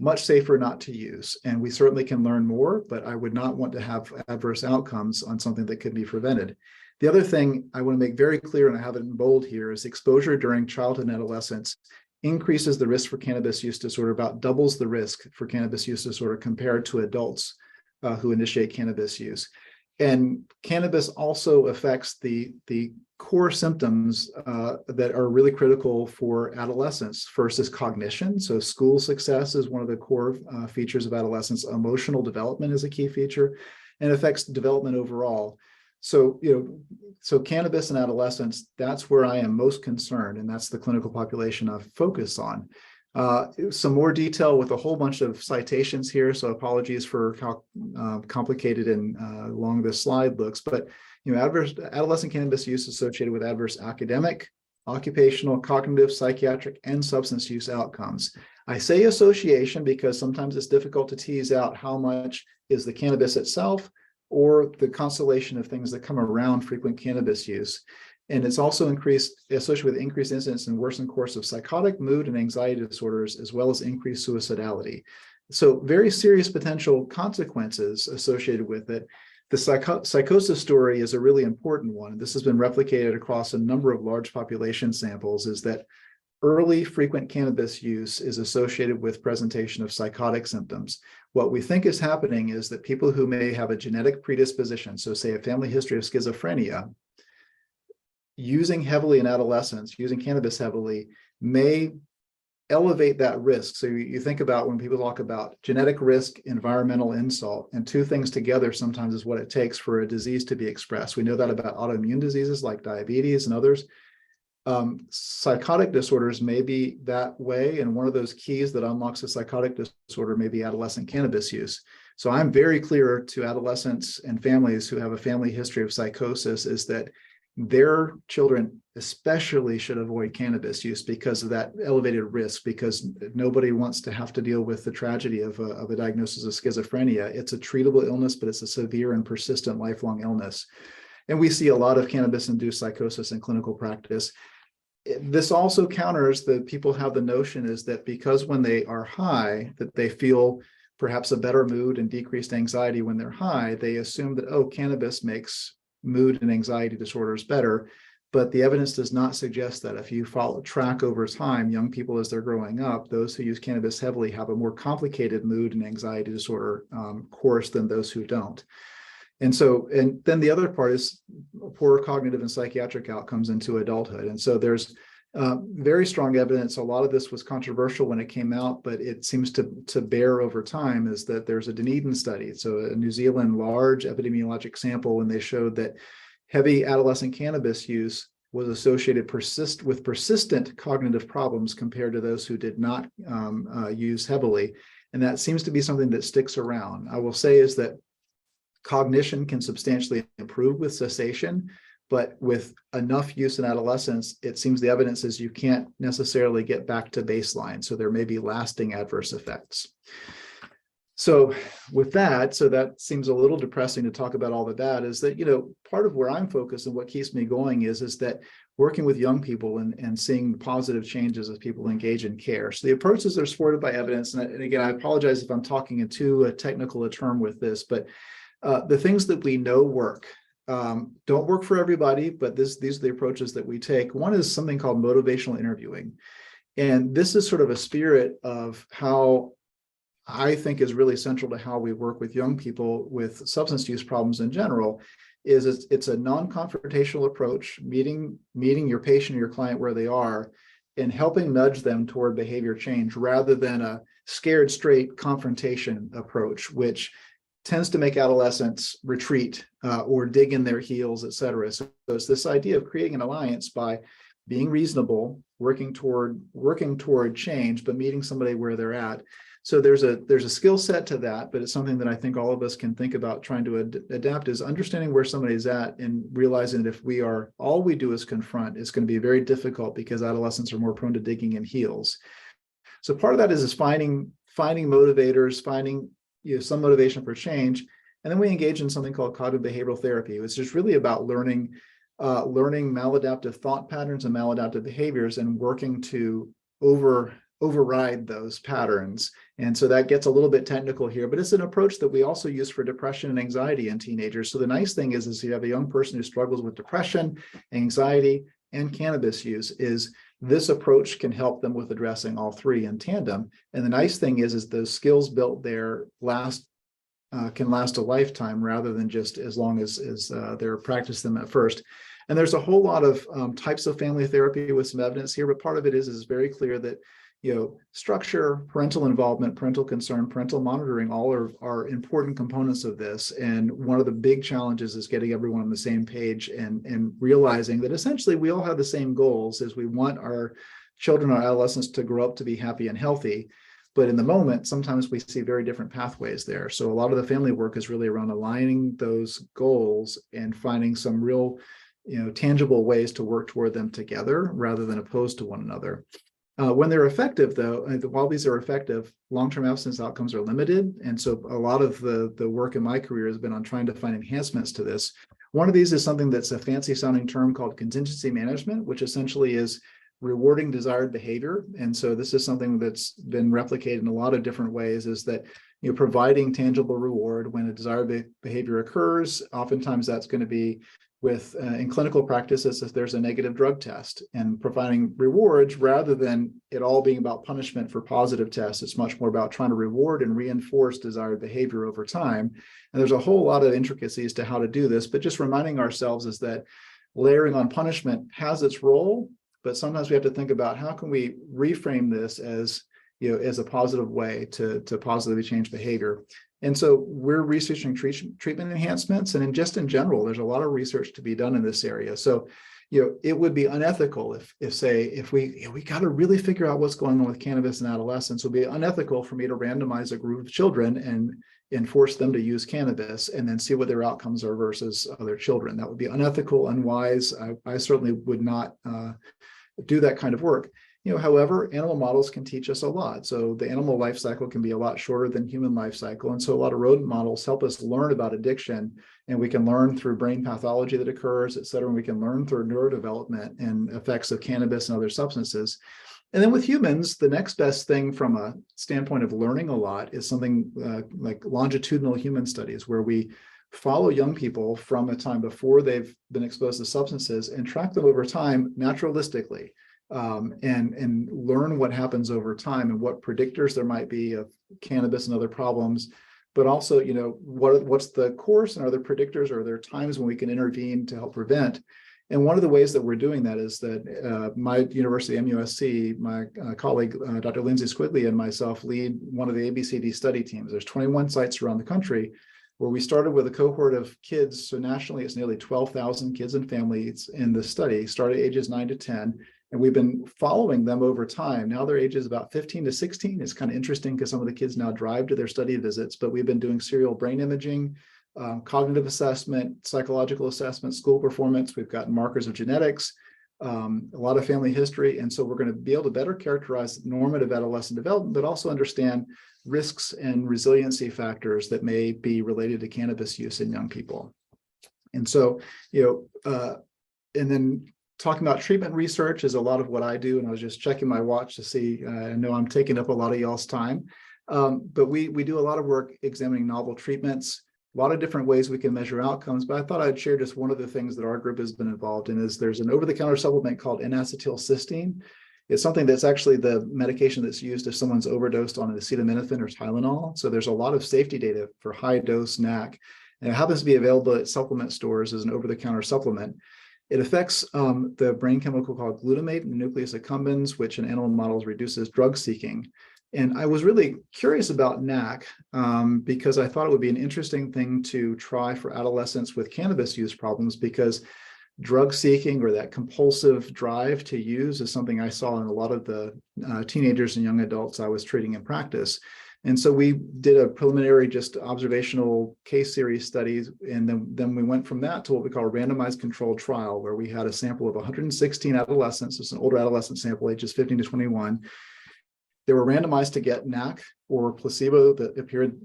much safer not to use. And we certainly can learn more, but I would not want to have adverse outcomes on something that could be prevented. The other thing I want to make very clear, and I have it in bold here, is exposure during childhood and adolescence increases the risk for cannabis use disorder, about doubles the risk for cannabis use disorder compared to adults who initiate cannabis use. And cannabis also affects the core symptoms that are really critical for adolescence. First is cognition. So school success is one of the core features of adolescence. Emotional development is a key feature, and affects development overall. So, so cannabis in adolescence, that's where I am most concerned, and that's the clinical population I've focused on. Some more detail with a whole bunch of citations here, so apologies for how complicated and long this slide looks, but adverse adolescent cannabis use associated with adverse academic, occupational, cognitive, psychiatric, and substance use outcomes. I say association because sometimes it's difficult to tease out how much is the cannabis itself or the constellation of things that come around frequent cannabis use. And it's also associated with increased incidence and worsened course of psychotic, mood, and anxiety disorders, as well as increased suicidality. So very serious potential consequences associated with it. The psychosis story is a really important one. This has been replicated across a number of large population samples, is that early frequent cannabis use is associated with presentation of psychotic symptoms. What we think is happening is that people who may have a genetic predisposition, so say a family history of schizophrenia, using heavily in adolescence, using cannabis heavily, may elevate that risk. So you think about when people talk about genetic risk, environmental insult, and two things together sometimes is what it takes for a disease to be expressed. We know that about autoimmune diseases like diabetes and others. Psychotic disorders may be that way, and one of those keys that unlocks a psychotic disorder may be adolescent cannabis use. So I'm very clear to adolescents and families who have a family history of psychosis is that their children especially should avoid cannabis use because of that elevated risk, because nobody wants to have to deal with the tragedy of a diagnosis of schizophrenia. It's a treatable illness, but it's a severe and persistent lifelong illness. And we see a lot of cannabis-induced psychosis in clinical practice. This also counters that people have the notion is that because when they are high, that they feel perhaps a better mood and decreased anxiety when they're high, they assume that, oh, cannabis makes mood and anxiety disorders better. But the evidence does not suggest that. If you follow track over time, young people as they're growing up, those who use cannabis heavily have a more complicated mood and anxiety disorder course than those who don't. And then the other part is poor cognitive and psychiatric outcomes into adulthood. And so there's very strong evidence. A lot of this was controversial when it came out, but it seems to bear over time, is that there's a Dunedin study, so a New Zealand large epidemiologic sample, and they showed that heavy adolescent cannabis use was associated with persistent cognitive problems compared to those who did not use heavily. And that seems to be something that sticks around. I will say is that cognition can substantially improve with cessation, but with enough use in adolescence, it seems the evidence is you can't necessarily get back to baseline. So there may be lasting adverse effects. So with that, so that seems a little depressing to talk about all of that, is that, part of where I'm focused and what keeps me going is that working with young people and seeing positive changes as people engage in care. So the approaches are supported by evidence. And again, I apologize if I'm talking into technical a term with this, but the things that we know work don't work for everybody, but these are the approaches that we take. One is something called motivational interviewing. And this is sort of a spirit of how I think is really central to how we work with young people with substance use problems in general. It's a non-confrontational approach, meeting your patient or your client where they are and helping nudge them toward behavior change rather than a scared straight confrontation approach, which tends to make adolescents retreat or dig in their heels, et cetera. So it's this idea of creating an alliance by being reasonable, working toward change, but meeting somebody where they're at. So there's a skill set to that, but it's something that I think all of us can think about trying to adapt, is understanding where somebody's at and realizing that if all we do is confront, it's going to be very difficult because adolescents are more prone to digging in heels. So part of that is finding motivators, finding some motivation for change. And then we engage in something called cognitive behavioral therapy, which is really about learning maladaptive thought patterns and maladaptive behaviors and working to override those patterns. And so that gets a little bit technical here, but it's an approach that we also use for depression and anxiety in teenagers. So the nice thing is you have a young person who struggles with depression, anxiety, and cannabis use, is this approach can help them with addressing all three in tandem. And the nice thing is those skills built there can last a lifetime rather than just as long as they're practice them at first. And there's a whole lot of types of family therapy with some evidence here, but part of it is very clear that structure, parental involvement, parental concern, parental monitoring, all are important components of this. And one of the big challenges is getting everyone on the same page and realizing that essentially we all have the same goals, as we want our children, our adolescents to grow up to be happy and healthy. But in the moment, sometimes we see very different pathways there. So a lot of the family work is really around aligning those goals and finding some real, tangible ways to work toward them together rather than opposed to one another. When they're effective, though, while these are effective, long-term abstinence outcomes are limited. And so a lot of the work in my career has been on trying to find enhancements to this. One of these is something that's a fancy sounding term called contingency management, which essentially is rewarding desired behavior. And so this is something that's been replicated in a lot of different ways, is that providing tangible reward when a desired behavior occurs. Oftentimes that's going to be in clinical practices, if there's a negative drug test, and providing rewards rather than it all being about punishment for positive tests. It's much more about trying to reward and reinforce desired behavior over time. And there's a whole lot of intricacies to how to do this, but just reminding ourselves is that layering on punishment has its role, but sometimes we have to think about how can we reframe this as a positive way to positively change behavior. And so we're researching treatment enhancements, and in general, there's a lot of research to be done in this area. So, it would be unethical if we got to really figure out what's going on with cannabis in adolescents. It would be unethical for me to randomize a group of children and force them to use cannabis and then see what their outcomes are versus other children. That would be unethical, unwise. I certainly would not do that kind of work. However, animal models can teach us a lot. So the animal life cycle can be a lot shorter than human life cycle. And so a lot of rodent models help us learn about addiction, and we can learn through brain pathology that occurs, et cetera. And we can learn through neurodevelopment and effects of cannabis and other substances. And then with humans, the next best thing from a standpoint of learning a lot is something like longitudinal human studies, where we follow young people from a time before they've been exposed to substances and track them over time naturalistically. And learn what happens over time and what predictors there might be of cannabis and other problems, but also, what's the course, and are there predictors, or are there times when we can intervene to help prevent? And one of the ways that we're doing that is that my university, MUSC, my colleague, Dr. Lindsay Squigley, and myself lead one of the ABCD study teams. There's 21 sites around the country where we started with a cohort of kids. So nationally, it's nearly 12,000 kids and families in the study, started ages 9 to 10. And we've been following them over time. Now their age is about 15 to 16. It's kind of interesting because some of the kids now drive to their study visits, but we've been doing serial brain imaging, cognitive assessment, psychological assessment, school performance. We've got markers of genetics, a lot of family history. And so we're going to be able to better characterize normative adolescent development, but also understand risks and resiliency factors that may be related to cannabis use in young people. And so, and then talking about treatment research is a lot of what I do. And I was just checking my watch to see, I know I'm taking up a lot of y'all's time, but we do a lot of work examining novel treatments, a lot of different ways we can measure outcomes. But I thought I'd share just one of the things that our group has been involved in is there's an over-the-counter supplement called N-acetylcysteine. It's something that's actually the medication that's used if someone's overdosed on acetaminophen or Tylenol. So there's a lot of safety data for high-dose NAC. And it happens to be available at supplement stores as an over-the-counter supplement. It affects the brain chemical called glutamate and nucleus accumbens, which in animal models reduces drug seeking. And I was really curious about NAC because I thought it would be an interesting thing to try for adolescents with cannabis use problems, because drug seeking or that compulsive drive to use is something I saw in a lot of the teenagers and young adults I was treating in practice. And so we did a preliminary just observational case series studies. And then we went from that to what we call a randomized controlled trial, where we had a sample of 116 adolescents. It's an older adolescent sample, ages 15 to 21. They were randomized to get NAC or placebo that appeared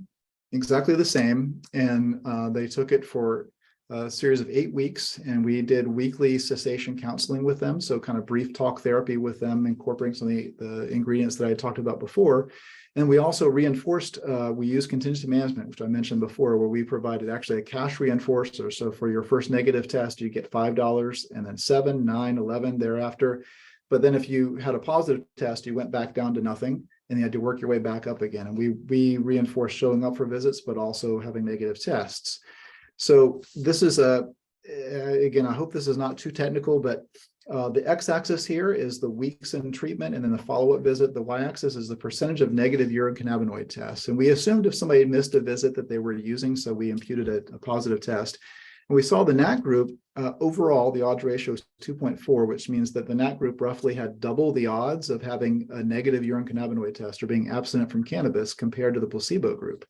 exactly the same. And they took it for a series of 8 weeks, and we did weekly cessation counseling with them. So kind of brief talk therapy with them, incorporating some of the ingredients that I had talked about before. And we also reinforced, we used contingency management, which I mentioned before, where we provided actually a cash reinforcer. So for your first negative test, you get $5 and then 7, 9, 11 thereafter. But then if you had a positive test, you went back down to nothing, and you had to work your way back up again. And we reinforced showing up for visits, but also having negative tests. So this is again, I hope this is not too technical, but the x-axis here is the weeks in treatment, and then the follow-up visit. The y-axis is the percentage of negative urine cannabinoid tests. And we assumed if somebody missed a visit that they were using, so we imputed a positive test. And we saw the NAC group, overall, the odds ratio is 2.4, which means that the NAC group roughly had double the odds of having a negative urine cannabinoid test or being abstinent from cannabis compared to the placebo group.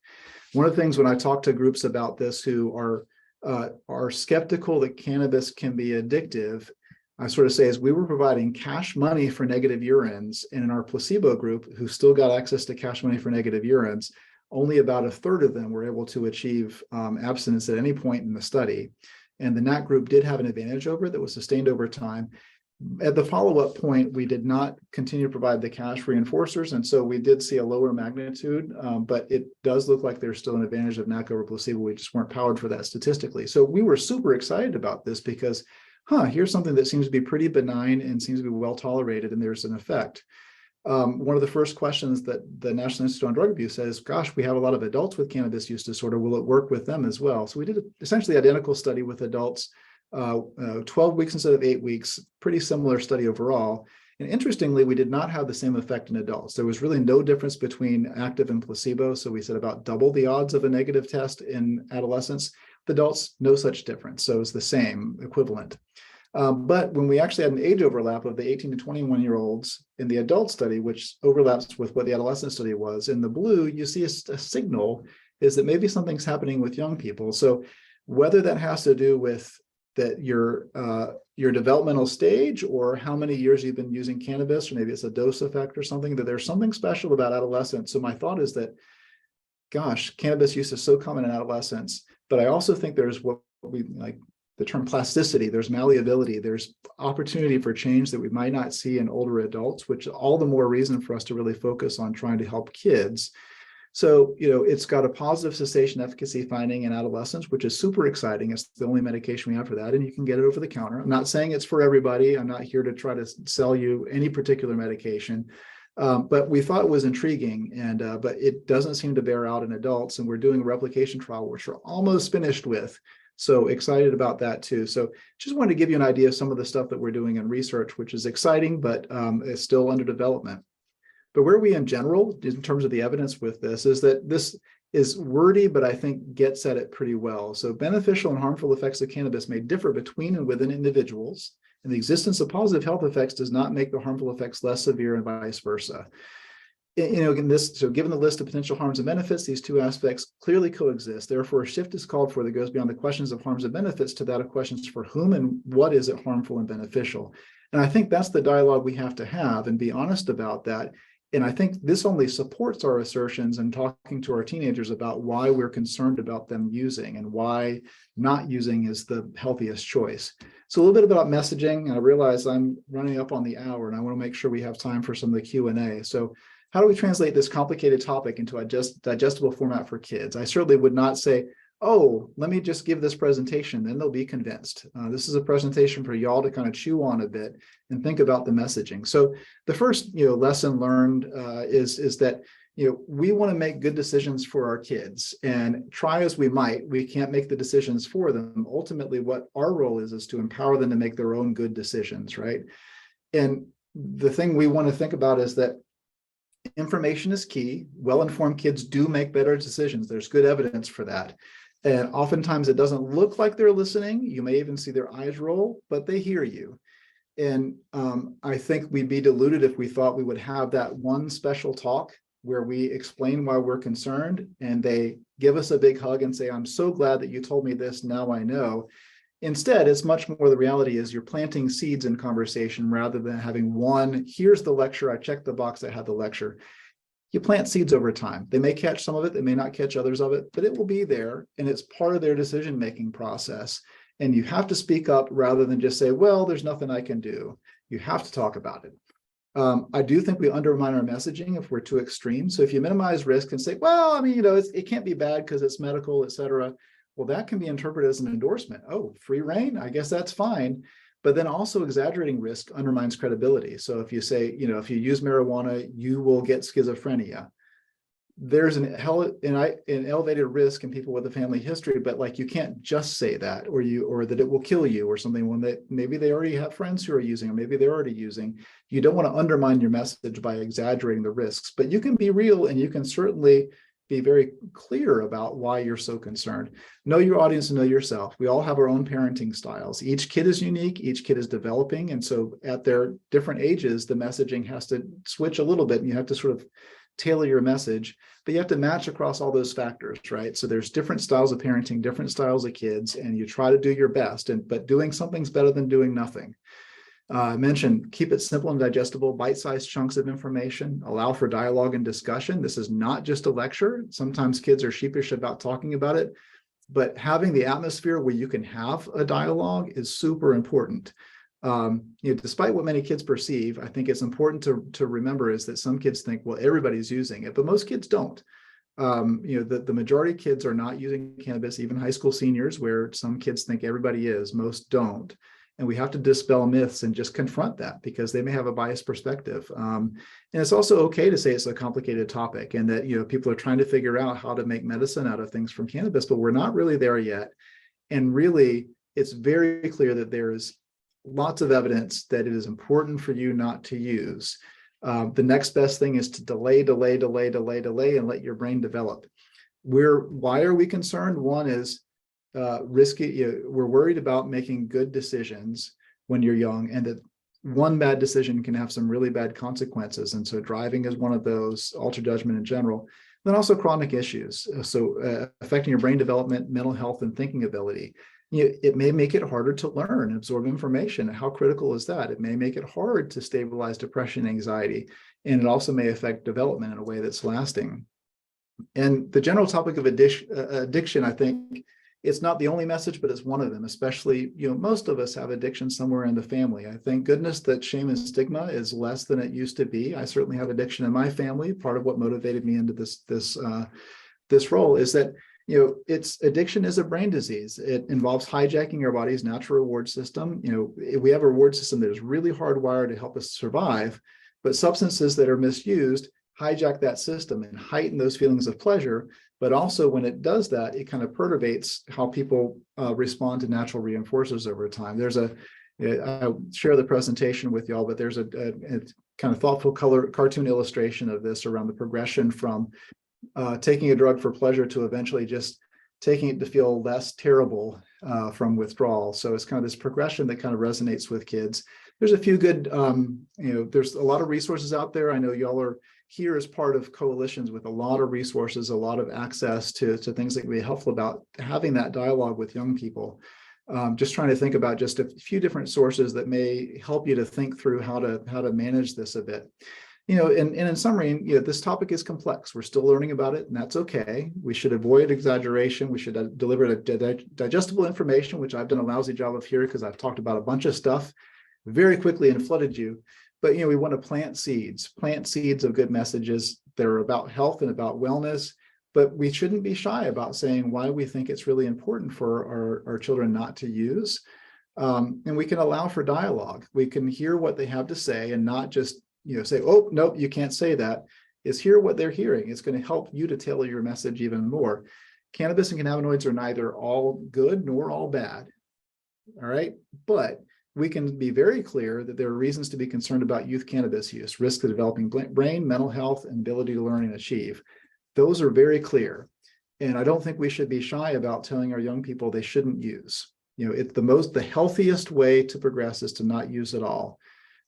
One of the things when I talk to groups about this who are skeptical that cannabis can be addictive, I sort of say is we were providing cash money for negative urines, and in our placebo group, who still got access to cash money for negative urines, only about a third of them were able to achieve abstinence at any point in the study. And the NAC group did have an advantage over it that was sustained over time. At the follow-up point, we did not continue to provide the cash reinforcers, and so we did see a lower magnitude, but it does look like there's still an advantage of NAC over placebo. We just weren't powered for that statistically. So we were super excited about this because, here's something that seems to be pretty benign and seems to be well tolerated, and there's an effect. One of the first questions that the National Institute on Drug Abuse says, gosh, we have a lot of adults with cannabis use disorder. Will it work with them as well? So we did essentially identical study with adults, 12 weeks instead of 8 weeks, pretty similar study overall. And interestingly, we did not have the same effect in adults. There was really no difference between active and placebo. So we said about double the odds of a negative test in adolescents. The adults, no such difference. So it's the same, equivalent. But when we actually had an age overlap of the 18 to 21-year-olds in the adult study, which overlaps with what the adolescent study was, in the blue, you see a signal is that maybe something's happening with young people. So whether that has to do with that your developmental stage or how many years you've been using cannabis, or maybe it's a dose effect or something, that there's something special about adolescents. So my thought is that, gosh, cannabis use is so common in adolescents, but I also think there's what we like the term plasticity, there's malleability, there's opportunity for change that we might not see in older adults, which all the more reason for us to really focus on trying to help kids. So, it's got a positive cessation efficacy finding in adolescents, which is super exciting. It's the only medication we have for that, and you can get it over the counter. I'm not saying it's for everybody. I'm not here to try to sell you any particular medication, but we thought it was intriguing, and but it doesn't seem to bear out in adults, and we're doing a replication trial, which we're almost finished with. So excited about that too. So just wanted to give you an idea of some of the stuff that we're doing in research, which is exciting, but it's still under development. But where we in general, in terms of the evidence with this, is that this is wordy, but I think gets at it pretty well. So beneficial and harmful effects of cannabis may differ between and within individuals, and the existence of positive health effects does not make the harmful effects less severe and vice versa. Given the list of potential harms and benefits, these two aspects clearly coexist. Therefore, a shift is called for that goes beyond the questions of harms and benefits to that of questions for whom and what is it harmful and beneficial. And I think that's the dialogue we have to have and be honest about that. And I think this only supports our assertions and talking to our teenagers about why we're concerned about them using and why not using is the healthiest choice. So a little bit about messaging. I realize I'm running up on the hour and I want to make sure we have time for some of the Q&A. So how do we translate this complicated topic into a digestible format for kids? I certainly would not say, oh, let me just give this presentation, then they'll be convinced. This is a presentation for y'all to kind of chew on a bit and think about the messaging. So the first, lesson learned is that, we want to make good decisions for our kids, and try as we might, we can't make the decisions for them. Ultimately, what our role is to empower them to make their own good decisions, right? And the thing we want to think about is that information is key. Well-informed kids do make better decisions. There's good evidence for that. And oftentimes it doesn't look like they're listening. You may even see their eyes roll, but they hear you. And I think we'd be deluded if we thought we would have that one special talk where we explain why we're concerned and they give us a big hug and say, I'm so glad that you told me this, now I know. Instead, it's much more the reality is you're planting seeds in conversation rather than having one, here's the lecture, I checked the box, I had the lecture. You plant seeds over time. They may catch some of it, they may not catch others of it, but it will be there and it's part of their decision-making process. And you have to speak up rather than just say, well, there's nothing I can do. You have to talk about it. I do think we undermine our messaging if we're too extreme. So if you minimize risk and say, well, I mean, it can't be bad because it's medical, et cetera. Well, that can be interpreted as an endorsement. Oh, free reign, I guess that's fine. But then also exaggerating risk undermines credibility. So if you say, if you use marijuana, you will get schizophrenia. There's an elevated risk in people with a family history, but like you can't just say that, or that it will kill you or something when maybe they already have friends who are using, or maybe they're already using. You don't want to undermine your message by exaggerating the risks, but you can be real and you can certainly be very clear about why you're so concerned. Know your audience and know yourself. We all have our own parenting styles. Each kid is unique, each kid is developing. And so at their different ages, the messaging has to switch a little bit and you have to sort of tailor your message, but you have to match across all those factors, right? So there's different styles of parenting, different styles of kids, and you try to do your best, but doing something's better than doing nothing. I mentioned keep it simple and digestible, bite-sized chunks of information, allow for dialogue and discussion. This is not just a lecture. Sometimes kids are sheepish about talking about it, but having the atmosphere where you can have a dialogue is super important. Despite what many kids perceive, I think it's important to remember is that some kids think, well, everybody's using it, but most kids don't. The majority of kids are not using cannabis, even high school seniors, where some kids think everybody is, most don't. And we have to dispel myths and just confront that because they may have a biased perspective. And it's also okay to say it's a complicated topic and that, people are trying to figure out how to make medicine out of things from cannabis, but we're not really there yet. And really, it's very clear that there is lots of evidence that it is important for you not to use. The next best thing is to delay, and let your brain develop. Why are we concerned? One is risky. We're worried about making good decisions when you're young, and that one bad decision can have some really bad consequences. And so driving is one of those, altered judgment in general. Then also chronic issues. So affecting your brain development, mental health, and thinking ability. It may make it harder to learn and absorb information. How critical is that? It may make it hard to stabilize depression, anxiety, and it also may affect development in a way that's lasting. And the general topic of addiction, I think, it's not the only message, but it's one of them, especially, most of us have addiction somewhere in the family. I thank goodness that shame and stigma is less than it used to be. I certainly have addiction in my family. Part of what motivated me into this role is that addiction is a brain disease. It involves hijacking our body's natural reward system. We have a reward system that is really hardwired to help us survive, but substances that are misused hijack that system and heighten those feelings of pleasure. But also when it does that, it kind of perturbates how people respond to natural reinforcers over time. I'll share the presentation with y'all, but there's a kind of thoughtful cartoon illustration of this around the progression from taking a drug for pleasure to eventually just taking it to feel less terrible from withdrawal. So it's kind of this progression that kind of resonates with kids. There's a few good, there's a lot of resources out there. I know y'all are here as part of coalitions with a lot of resources, a lot of access to things that can be helpful about having that dialogue with young people. Just trying to think about just a few different sources that may help you to think through how to manage this a bit. And in summary, this topic is complex. We're still learning about it, and that's okay. We should avoid exaggeration. We should deliver digestible information, which I've done a lousy job of here because I've talked about a bunch of stuff very quickly and flooded you. But, we want to plant seeds of good messages that are about health and about wellness. But we shouldn't be shy about saying why we think it's really important for our children not to use. And we can allow for dialogue. We can hear what they have to say and not just say, oh, nope, you can't say that. Is hear what they're hearing. It's going to help you to tailor your message even more. Cannabis and cannabinoids are neither all good nor all bad. All right. But we can be very clear that there are reasons to be concerned about youth cannabis use, risk of developing brain, mental health, and ability to learn and achieve. Those are very clear. And I don't think we should be shy about telling our young people they shouldn't use. It's the healthiest way to progress is to not use at all.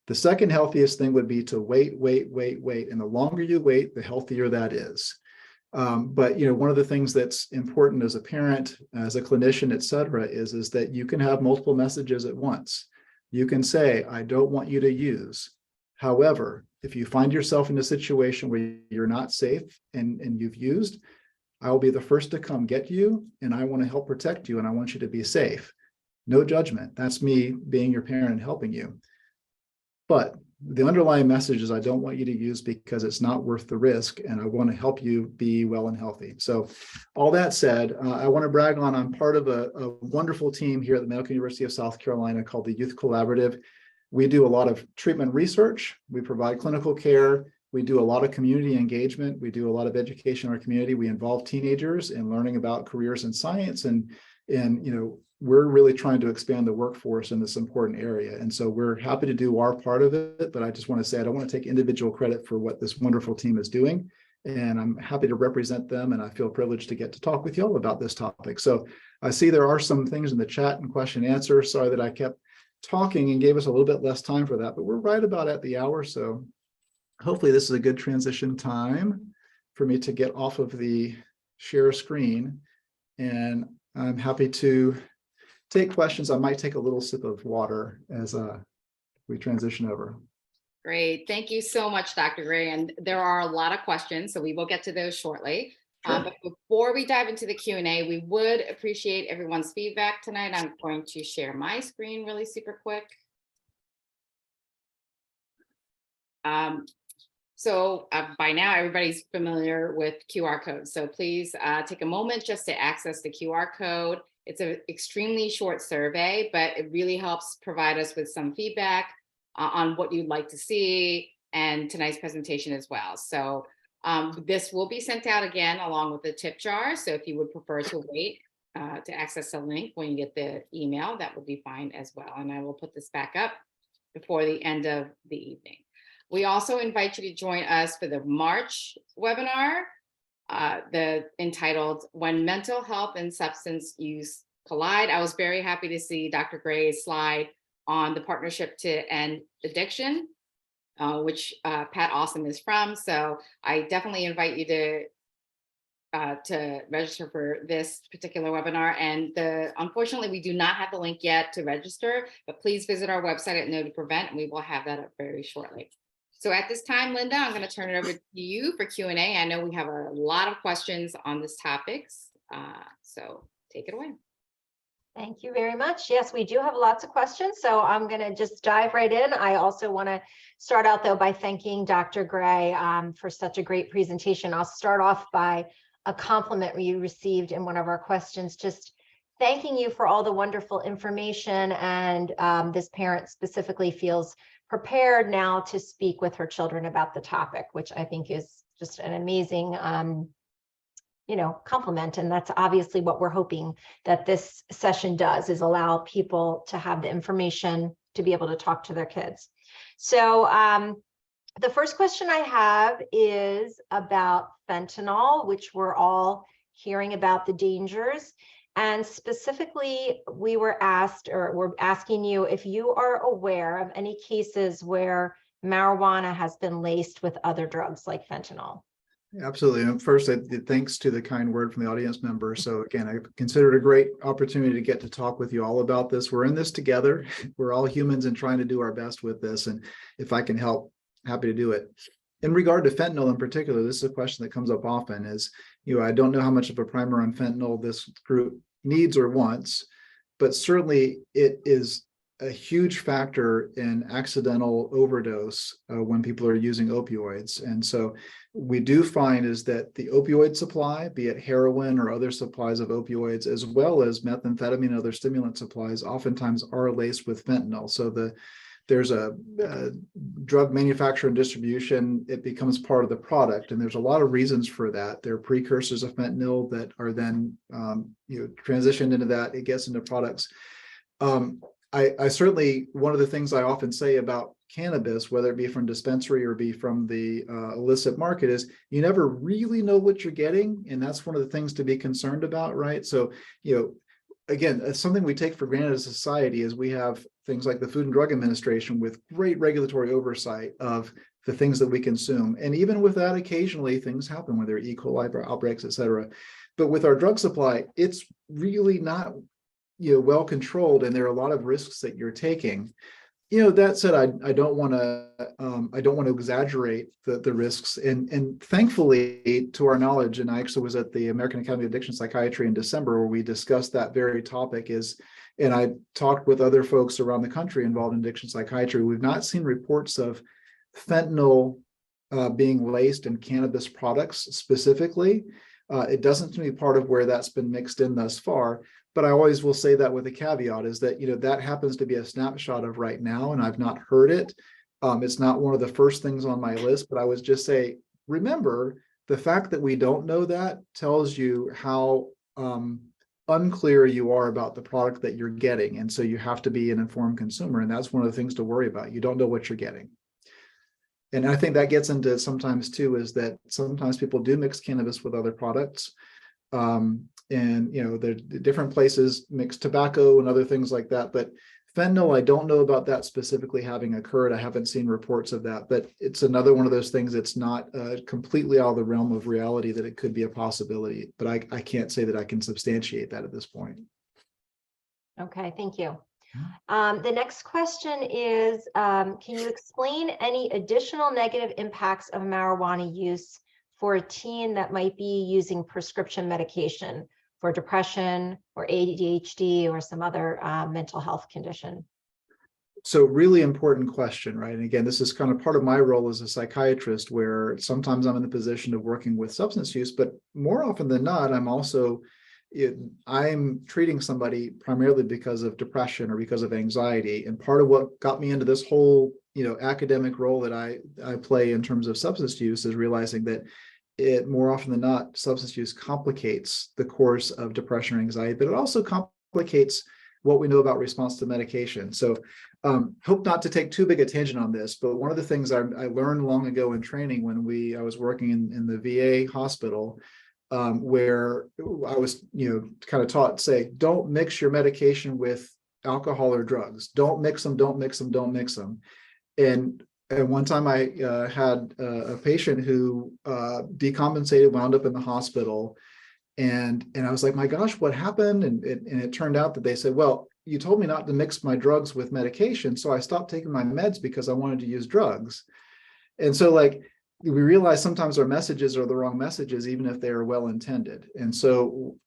The second healthiest thing would be to wait. And the longer you wait, the healthier that is. But one of the things that's important as a parent, as a clinician, et cetera, is that you can have multiple messages at once. You can say, I don't want you to use. However, if you find yourself in a situation where you're not safe and you've used, I will be the first to come get you, and I want to help protect you, and I want you to be safe. No judgment. That's me being your parent and helping you. But the underlying message is I don't want you to use because it's not worth the risk, and I want to help you be well and healthy. So all that said, I want to brag on, I'm part of a wonderful team here at the Medical University of South Carolina called the Youth Collaborative. We do a lot of treatment research. We provide clinical care. We do a lot of community engagement. We do a lot of education in our community. We involve teenagers in learning about careers in science, and we're really trying to expand the workforce in this important area. And so we're happy to do our part of it, but I just want to say, I don't want to take individual credit for what this wonderful team is doing. And I'm happy to represent them. And I feel privileged to get to talk with y'all about this topic. So I see there are some things in the chat and question and answer. Sorry that I kept talking and gave us a little bit less time for that, but we're right about at the hour. So hopefully this is a good transition time for me to get off of the share screen. And I'm happy to take questions. I might take a little sip of water as we transition over. Great. Thank you so much, Dr. Gray. And there are a lot of questions, so we will get to those shortly. Sure. But before we dive into the Q&A, we would appreciate everyone's feedback tonight. I'm going to share my screen really super quick. So by now, everybody's familiar with QR codes. So please take a moment just to access the QR code. It's an extremely short survey, but it really helps provide us with some feedback on what you'd like to see and tonight's presentation as well. So this will be sent out again along with the tip jar. So if you would prefer to wait to access the link when you get the email, that would be fine as well. And I will put this back up before the end of the evening. We also invite you to join us for the March webinar, entitled When Mental Health and Substance Use Collide. I was very happy to see Dr. Gray's slide on the Partnership to End Addiction, which Pat Awesome is from. So I definitely invite you to register for this particular webinar. And unfortunately, we do not have the link yet to register, but please visit our website at Know to Prevent, and we will have that up very shortly. So at this time, Linda, I'm going to turn it over to you for Q&A. I know we have a lot of questions on this topic, so take it away. Thank you very much. Yes, we do have lots of questions, so I'm going to just dive right in. I also want to start out, though, by thanking Dr. Gray for such a great presentation. I'll start off by a compliment you received in one of our questions, just thanking you for all the wonderful information, and this parent specifically feels prepared now to speak with her children about the topic, which I think is just an amazing compliment. And that's obviously what we're hoping that this session does, is allow people to have the information to be able to talk to their kids. So the first question I have is about fentanyl, which we're all hearing about the dangers. And specifically, we were asked, or we're asking you, if you are aware of any cases where marijuana has been laced with other drugs like fentanyl. Absolutely. And first, thanks to the kind word from the audience member. So again, I consider it a great opportunity to get to talk with you all about this. We're in this together. We're all humans and trying to do our best with this. And if I can help, happy to do it. In regard to fentanyl in particular, this is a question that comes up often, is, I don't know how much of a primer on fentanyl this group needs or wants, but certainly it is a huge factor in accidental overdose when people are using opioids. And so we do find is that the opioid supply, be it heroin or other supplies of opioids, as well as methamphetamine and other stimulant supplies, oftentimes are laced with fentanyl. So there's a drug manufacturer and distribution, it becomes part of the product. And there's a lot of reasons for that. There are precursors of fentanyl that are then transitioned into that, it gets into products. I certainly, one of the things I often say about cannabis, whether it be from dispensary or be from the illicit market, is you never really know what you're getting. And that's one of the things to be concerned about, right? So, again, it's something we take for granted as a society is we have things like the Food and Drug Administration with great regulatory oversight of the things that we consume. And even with that, occasionally things happen, whether E. coli outbreaks, et cetera. But with our drug supply, it's really not, well controlled, and there are a lot of risks that you're taking. That said, I don't want to exaggerate the risks. And thankfully, to our knowledge, and I actually was at the American Academy of Addiction Psychiatry in December, where we discussed that very topic and I talked with other folks around the country involved in addiction psychiatry. We've not seen reports of fentanyl being laced in cannabis products specifically. It doesn't seem to be part of where that's been mixed in thus far. But I always will say that with a caveat is that, that happens to be a snapshot of right now, and I've not heard it. It's not one of the first things on my list, but I would just say, remember, the fact that we don't know that tells you how unclear you are about the product that you're getting. And so you have to be an informed consumer. And that's one of the things to worry about. You don't know what you're getting. And I think that gets into sometimes too, is that sometimes people do mix cannabis with other products. And the different places mix tobacco and other things like that. But fentanyl, I don't know about that specifically having occurred. I haven't seen reports of that, but it's another one of those things that's not completely out of the realm of reality that it could be a possibility. But I can't say that I can substantiate that at this point. Okay, thank you. The next question is, can you explain any additional negative impacts of marijuana use for a teen that might be using prescription medication for depression or ADHD or some other mental health condition? So really important question, right? And again, this is kind of part of my role as a psychiatrist, where sometimes I'm in the position of working with substance use, but more often than not, I'm treating somebody primarily because of depression or because of anxiety. And part of what got me into this whole, academic role that I play in terms of substance use is realizing that it more often than not, substance use complicates the course of depression or anxiety, but it also complicates what we know about response to medication. So hope not to take too big a tangent on this, but one of the things I learned long ago in training when I was working in the VA hospital, where I was, kind of taught, say, don't mix your medication with alcohol or drugs. Don't mix them, don't mix them, don't mix them. And one time I had a patient who decompensated, wound up in the hospital. And I was like, my gosh, what happened? And it turned out that they said, well, you told me not to mix my drugs with medication. So I stopped taking my meds because I wanted to use drugs. And so we realize sometimes our messages are the wrong messages, even if they are well-intended. And so,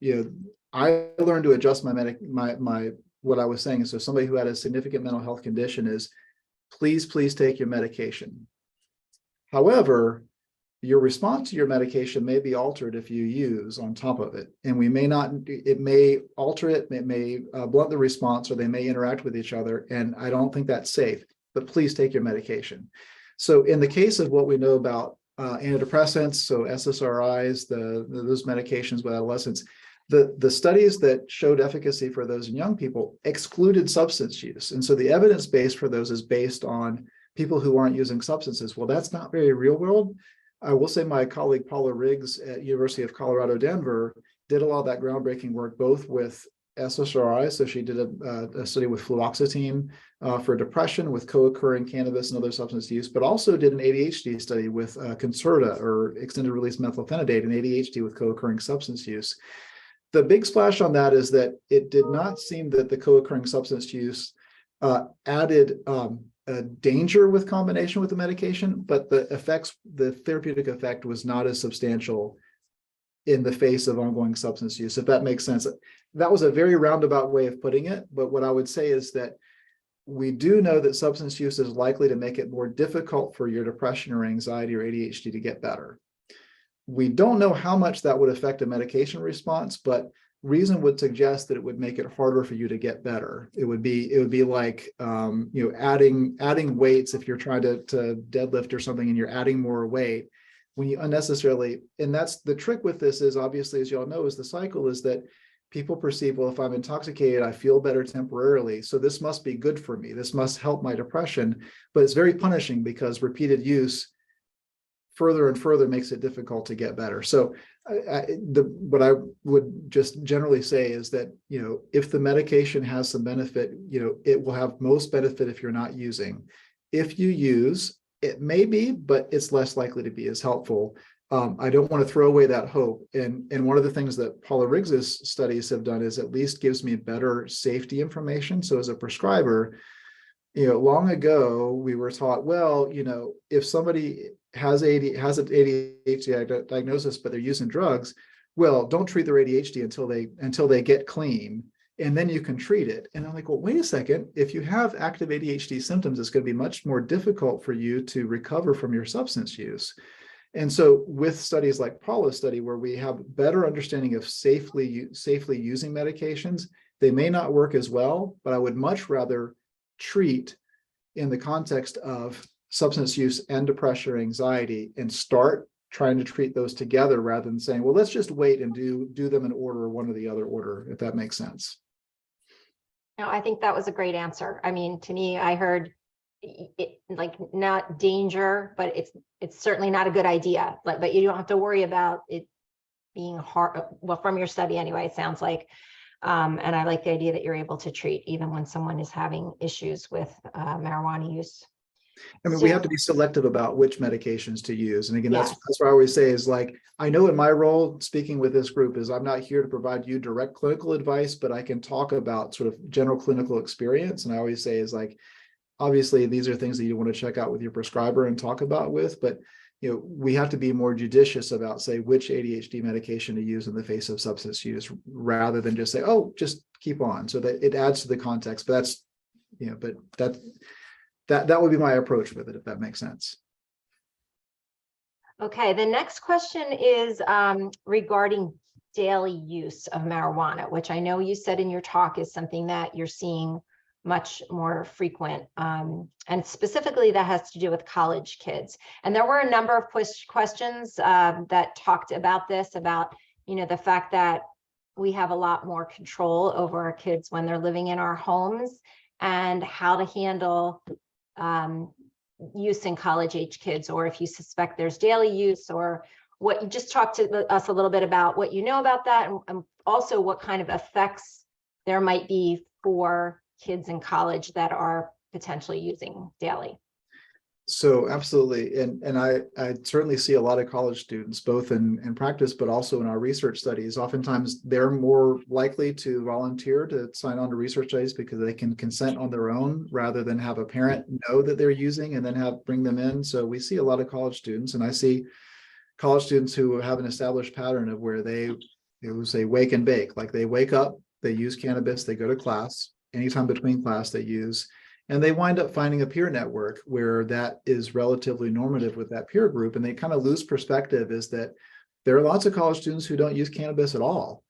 I learned to adjust my what I was saying. So somebody who had a significant mental health condition is, please take your medication. However, your response to your medication may be altered if you use on top of it. And it may alter it, it may blunt the response, or they may interact with each other. And I don't think that's safe, but please take your medication. So in the case of what we know about antidepressants, so SSRIs, those medications with adolescents, the studies that showed efficacy for those in young people excluded substance use. And so the evidence base for those is based on people who aren't using substances. Well, that's not very real world. I will say my colleague Paula Riggs at University of Colorado, Denver, did a lot of that groundbreaking work, both with SSRIs. So she did a study with fluoxetine for depression with co-occurring cannabis and other substance use, but also did an ADHD study with Concerta, or extended release methylphenidate, in ADHD with co-occurring substance use. The big splash on that is that it did not seem that the co-occurring substance use added a danger with combination with the medication, but the therapeutic effect was not as substantial in the face of ongoing substance use, if that makes sense. That was a very roundabout way of putting it, but what I would say is that we do know that substance use is likely to make it more difficult for your depression or anxiety or ADHD to get better. We don't know how much that would affect a medication response, but reason would suggest that it would make it harder for you to get better. It would be like adding weights. If you're trying to deadlift or something and you're adding more weight, when you unnecessarily, and that's the trick with this is, obviously, as you all know, is the cycle is that people perceive, well, if I'm intoxicated, I feel better temporarily, so this must be good for me. This must help my depression, but it's very punishing because repeated use further and further makes it difficult to get better. So what I would just generally say is that, if the medication has some benefit, it will have most benefit if you're not using. If you use, it may be, but it's less likely to be as helpful. I don't want to throw away that hope. And one of the things that Paula Riggs's studies have done is at least gives me better safety information. So as a prescriber, long ago we were taught, well, if somebody has an ADHD diagnosis, but they're using drugs, well, don't treat their ADHD until they get clean, and then you can treat it. And I'm like, well, wait a second. If you have active ADHD symptoms, it's going to be much more difficult for you to recover from your substance use. And so with studies like Paula's study, where we have better understanding of safely using medications, they may not work as well, but I would much rather treat in the context of substance use and depression or anxiety and start trying to treat those together rather than saying, well, let's just wait and do them in order, one or the other order, if that makes sense. No, I think that was a great answer. I mean, to me, I heard it like not danger, but it's certainly not a good idea. But you don't have to worry about it being hard. Well, from your study anyway, it sounds like. And I like the idea that you're able to treat even when someone is having issues with marijuana use. I mean, So- we have to be selective about which medications to use. And again, Yes. that's what I always say is, like, I know in my role speaking with this group is I'm not here to provide you direct clinical advice, but I can talk about sort of general clinical experience. And I always say is, like, obviously these are things that you want to check out with your prescriber and talk about with, but we have to be more judicious about, say, which ADHD medication to use in the face of substance use, rather than just say, oh, just keep on, so that it adds to the context. But that's, but that would be my approach with it, if that makes sense. Okay, the next question is regarding daily use of marijuana, which I know you said in your talk is something that you're seeing much more frequent, and specifically that has to do with college kids. And there were a number of questions that talked about this, about the fact that we have a lot more control over our kids when they're living in our homes, and how to handle use in college age kids, or if you suspect there's daily use, or what. You just talked to us a little bit about what you know about that, and also what kind of effects there might be for kids in college that are potentially using daily. So absolutely. And I certainly see a lot of college students, both in practice, but also in our research studies. Oftentimes they're more likely to volunteer to sign on to research studies because they can consent on their own rather than have a parent know that they're using and then bring them in. So we see a lot of college students, and I see college students who have an established pattern of where they say wake and bake, like they wake up, they use cannabis, they go to class, anytime between class they use, and they wind up finding a peer network where that is relatively normative with that peer group. And they kind of lose perspective is that there are lots of college students who don't use cannabis at all.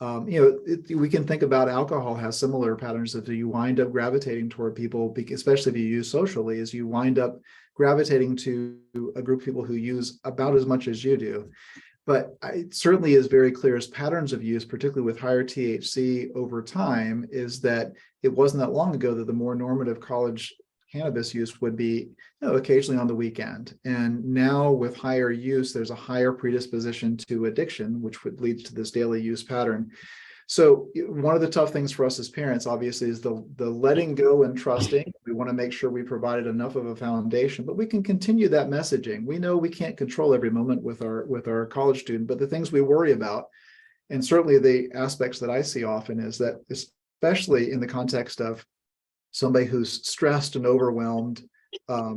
We can think about alcohol has similar patterns of you wind up gravitating toward people, especially if you use socially, as you wind up gravitating to a group of people who use about as much as you do. But it certainly is very clear as patterns of use, particularly with higher THC over time, is that it wasn't that long ago that the more normative college cannabis use would be occasionally on the weekend. And now with higher use, there's a higher predisposition to addiction, which would lead to this daily use pattern. So one of the tough things for us as parents, obviously, is the letting go and trusting. We want to make sure we provided enough of a foundation, but we can continue that messaging. We know we can't control every moment with our college student, but the things we worry about, and certainly the aspects that I see often, is that especially in the context of somebody who's stressed and overwhelmed,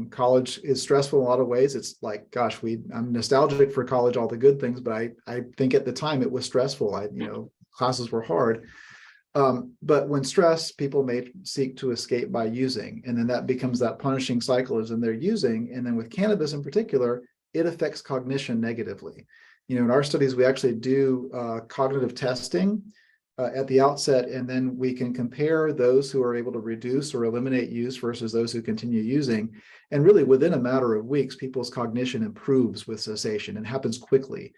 college is stressful in a lot of ways. It's like, gosh, I'm nostalgic for college, all the good things, but I think at the time it was stressful. Classes were hard. But when stressed, people may seek to escape by using, and then that becomes that punishing cycle as in they're using. And then with cannabis in particular, it affects cognition negatively. In our studies, we actually do cognitive testing at the outset, and then we can compare those who are able to reduce or eliminate use versus those who continue using. And really within a matter of weeks, people's cognition improves with cessation and happens quickly,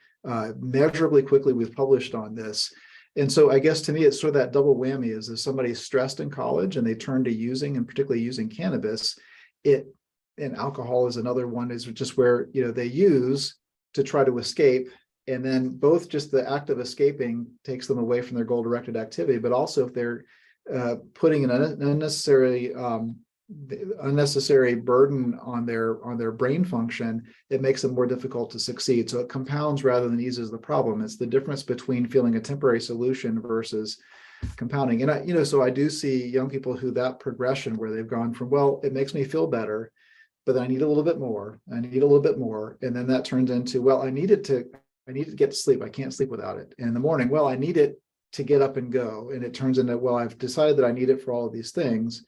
measurably quickly. We've published on this. And so I guess to me, it's sort of that double whammy is if somebody's stressed in college and they turn to using, and particularly using cannabis, it and alcohol is another one, is just where, they use to try to escape. And then both just the act of escaping takes them away from their goal-directed activity, but also if they're putting an unnecessary burden on their brain function, it makes them more difficult to succeed. So it compounds rather than eases the problem. It's the difference between feeling a temporary solution versus compounding. And so I do see young people who that progression where they've gone from, well, it makes me feel better, but then I need a little bit more. I need a little bit more. And then that turns into, well, I need to get to sleep. I can't sleep without it. And in the morning, well, I need it to get up and go. And it turns into, well, I've decided that I need it for all of these things.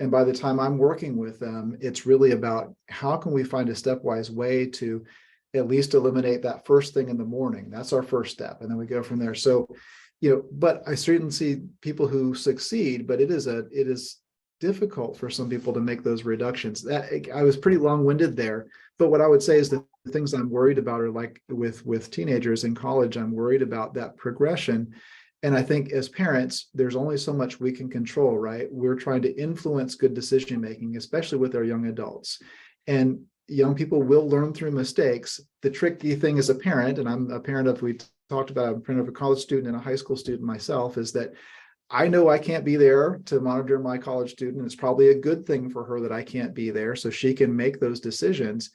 And by the time I'm working with them, it's really about how can we find a stepwise way to at least eliminate that first thing in the morning. That's our first step. And then we go from there. So, but I certainly see people who succeed, but it is difficult for some people to make those reductions. That I was pretty long-winded there, but what I would say is the things I'm worried about are like with teenagers in college, I'm worried about that progression. And I think as parents, there's only so much we can control, right? We're trying to influence good decision-making, especially with our young adults. And young people will learn through mistakes. The tricky thing as a parent, and I'm a parent of, we talked about, I'm a parent of a college student and a high school student myself, is that I know I can't be there to monitor my college student. It's probably a good thing for her that I can't be there so she can make those decisions.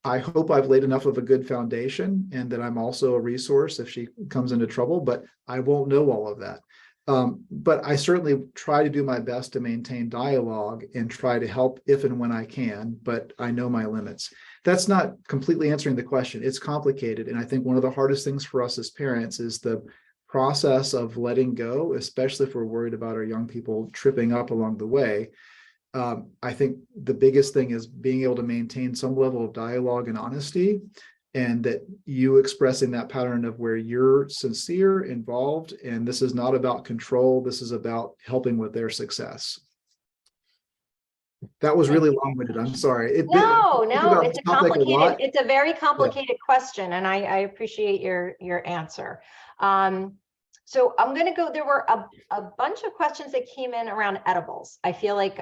I hope I've laid enough of a good foundation and that I'm also a resource if she comes into trouble, but I won't know all of that. But I certainly try to do my best to maintain dialogue and try to help if and when I can, but I know my limits. That's not completely answering the question. It's complicated. And I think one of the hardest things for us as parents is the process of letting go, especially if we're worried about our young people tripping up along the way. I think the biggest thing is being able to maintain some level of dialogue and honesty, and that you expressing that pattern of where you're sincere, involved, and this is not about control. This is about helping with their success. That was really long-winded. I'm sorry. No, it's a very complicated question, and I appreciate your answer. So I'm going to go, there were a bunch of questions that came in around edibles. I feel like,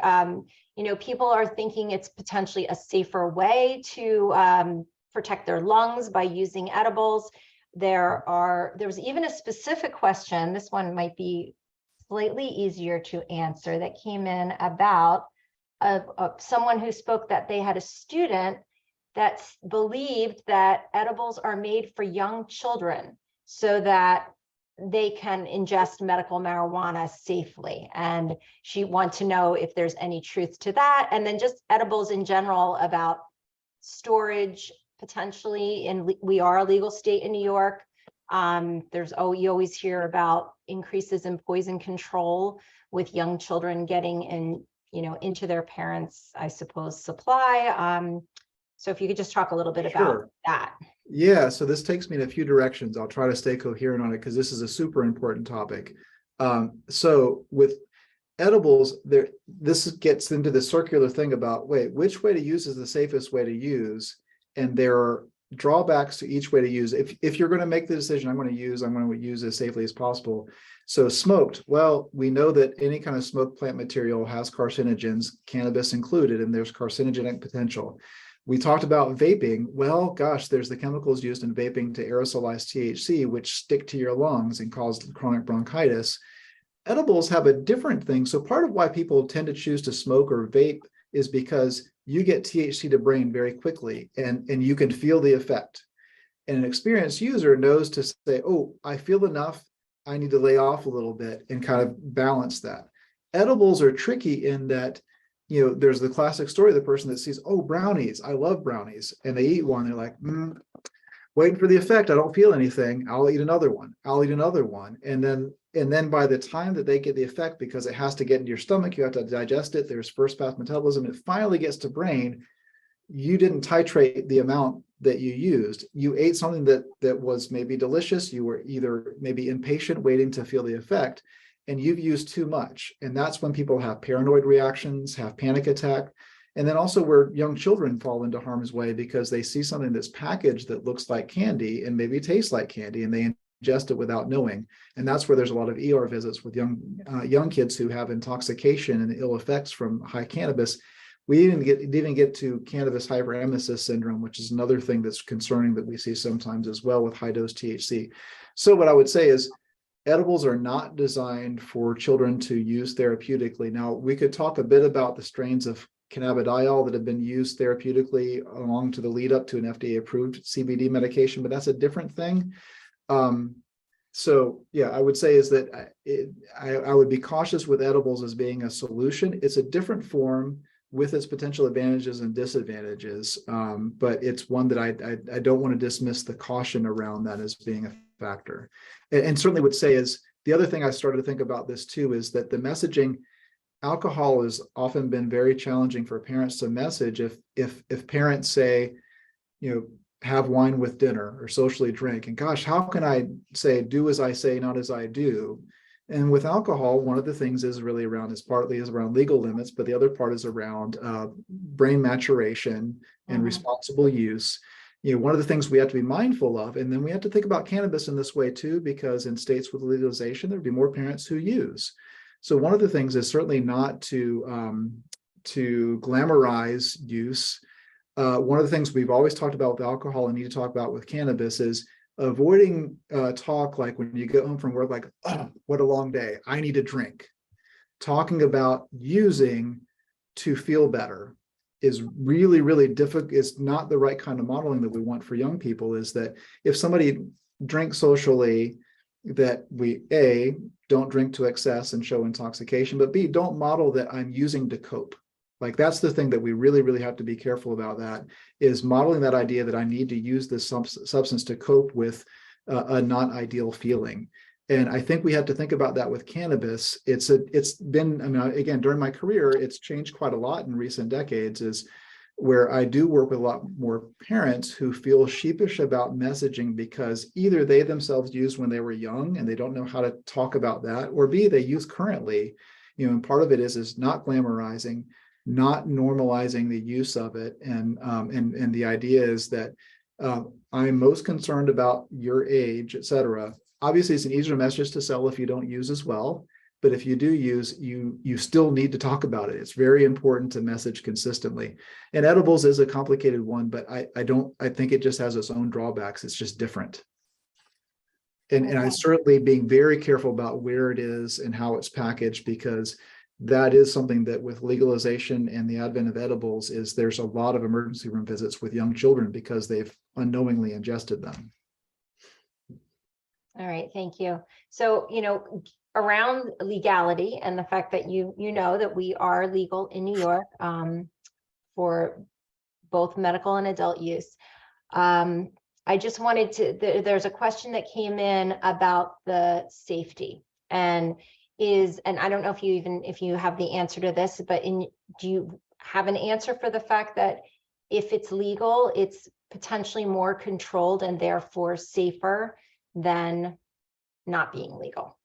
people are thinking it's potentially a safer way to protect their lungs by using edibles. There was even a specific question, this one might be slightly easier to answer, that came in about someone who spoke that they had a student that believed that edibles are made for young children so that they can ingest medical marijuana safely. And she wants to know if there's any truth to that. And then just edibles in general, about storage potentially. And we are a legal state in New York. You always hear about increases in poison control with young children getting into their parents', I suppose, supply. So if you could just talk a little bit about that. Yeah, so this takes me in a few directions. I'll try to stay coherent on it because this is a super important topic. So with edibles, this gets into the circular thing about, which way to use is the safest way to use? And there are drawbacks to each way to use. If you're going to make the decision, I'm going to use as safely as possible. So smoked, well, we know that any kind of smoked plant material has carcinogens, cannabis included, and there's carcinogenic potential. We talked about vaping. Well, gosh, there's the chemicals used in vaping to aerosolize THC, which stick to your lungs and cause chronic bronchitis. Edibles have a different thing. So part of why people tend to choose to smoke or vape is because you get THC to brain very quickly and you can feel the effect. And an experienced user knows to say, oh, I feel enough. I need to lay off a little bit and kind of balance that. Edibles are tricky in that, there's the classic story of the person that sees, oh, brownies, I love brownies. And they eat one, they're like, waiting for the effect. I don't feel anything. I'll eat another one. I'll eat another one. And then by the time that they get the effect, because it has to get into your stomach, you have to digest it. There's first pass metabolism. It finally gets to brain. You didn't titrate the amount that you used. You ate something that was maybe delicious. You were either maybe impatient, waiting to feel the effect, and you've used too much. And that's when people have paranoid reactions, have panic attack. And then also where young children fall into harm's way because they see something that's packaged that looks like candy and maybe tastes like candy, and they ingest it without knowing. And that's where there's a lot of ER visits with young kids who have intoxication and ill effects from high cannabis. We didn't get to cannabis hyperemesis syndrome, which is another thing that's concerning that we see sometimes as well with high dose THC. So what I would say is edibles are not designed for children to use therapeutically. Now, we could talk a bit about the strains of cannabidiol that have been used therapeutically along to the lead up to an FDA approved CBD medication, but that's a different thing. So yeah, I would say is that I would be cautious with edibles as being a solution. It's a different form with its potential advantages and disadvantages, but it's one that I don't want to dismiss the caution around that as being a factor. And certainly would say is the other thing I started to think about this too is that the messaging, alcohol has often been very challenging for parents to message. If parents say, you know, have wine with dinner or socially drink, and gosh, how can I say do as I say, not as I do? And with alcohol, one of the things is really around partly around legal limits, but the other part is around brain maturation and responsible use. You know, one of the things we have to be mindful of, and then we have to think about cannabis in this way too, because in states with legalization, there'd be more parents who use. So one of the things is certainly not to glamorize use. One of the things we've always talked about with alcohol and need to talk about with cannabis is avoiding talk like when you get home from work, like, oh, what a long day, I need a drink. Talking about using to feel better is really, really difficult. It's not the right kind of modeling that we want for young people, is that if somebody drinks socially, that we, A, don't drink to excess and show intoxication, but B, don't model that I'm using to cope. Like that's the thing that we really, really have to be careful about, that is modeling that idea that I need to use this substance to cope with a not ideal feeling. And I think we have to think about that with cannabis. It's been, I mean, again, during my career, it's changed quite a lot in recent decades, is where I do work with a lot more parents who feel sheepish about messaging because either they themselves used when they were young and they don't know how to talk about that, or B, they use currently, you know, and part of it is not glamorizing, not normalizing the use of it. And the idea is that I'm most concerned about your age, et cetera. Obviously, it's an easier message to sell if you don't use as well. But if you do use, you still need to talk about it. It's very important to message consistently. And edibles is a complicated one, but I think it just has its own drawbacks. It's just different. And I certainly being very careful about where it is and how it's packaged, because that is something that with legalization and the advent of edibles is there's a lot of emergency room visits with young children because they've unknowingly ingested them. All right, thank you. So, you know, around legality and the fact that you know that we are legal in New York for both medical and adult use. I just wanted to, there's a question that came in about the safety and I don't know if you have the answer to this, but do you have an answer for the fact that if it's legal, it's potentially more controlled and therefore safer than not being legal?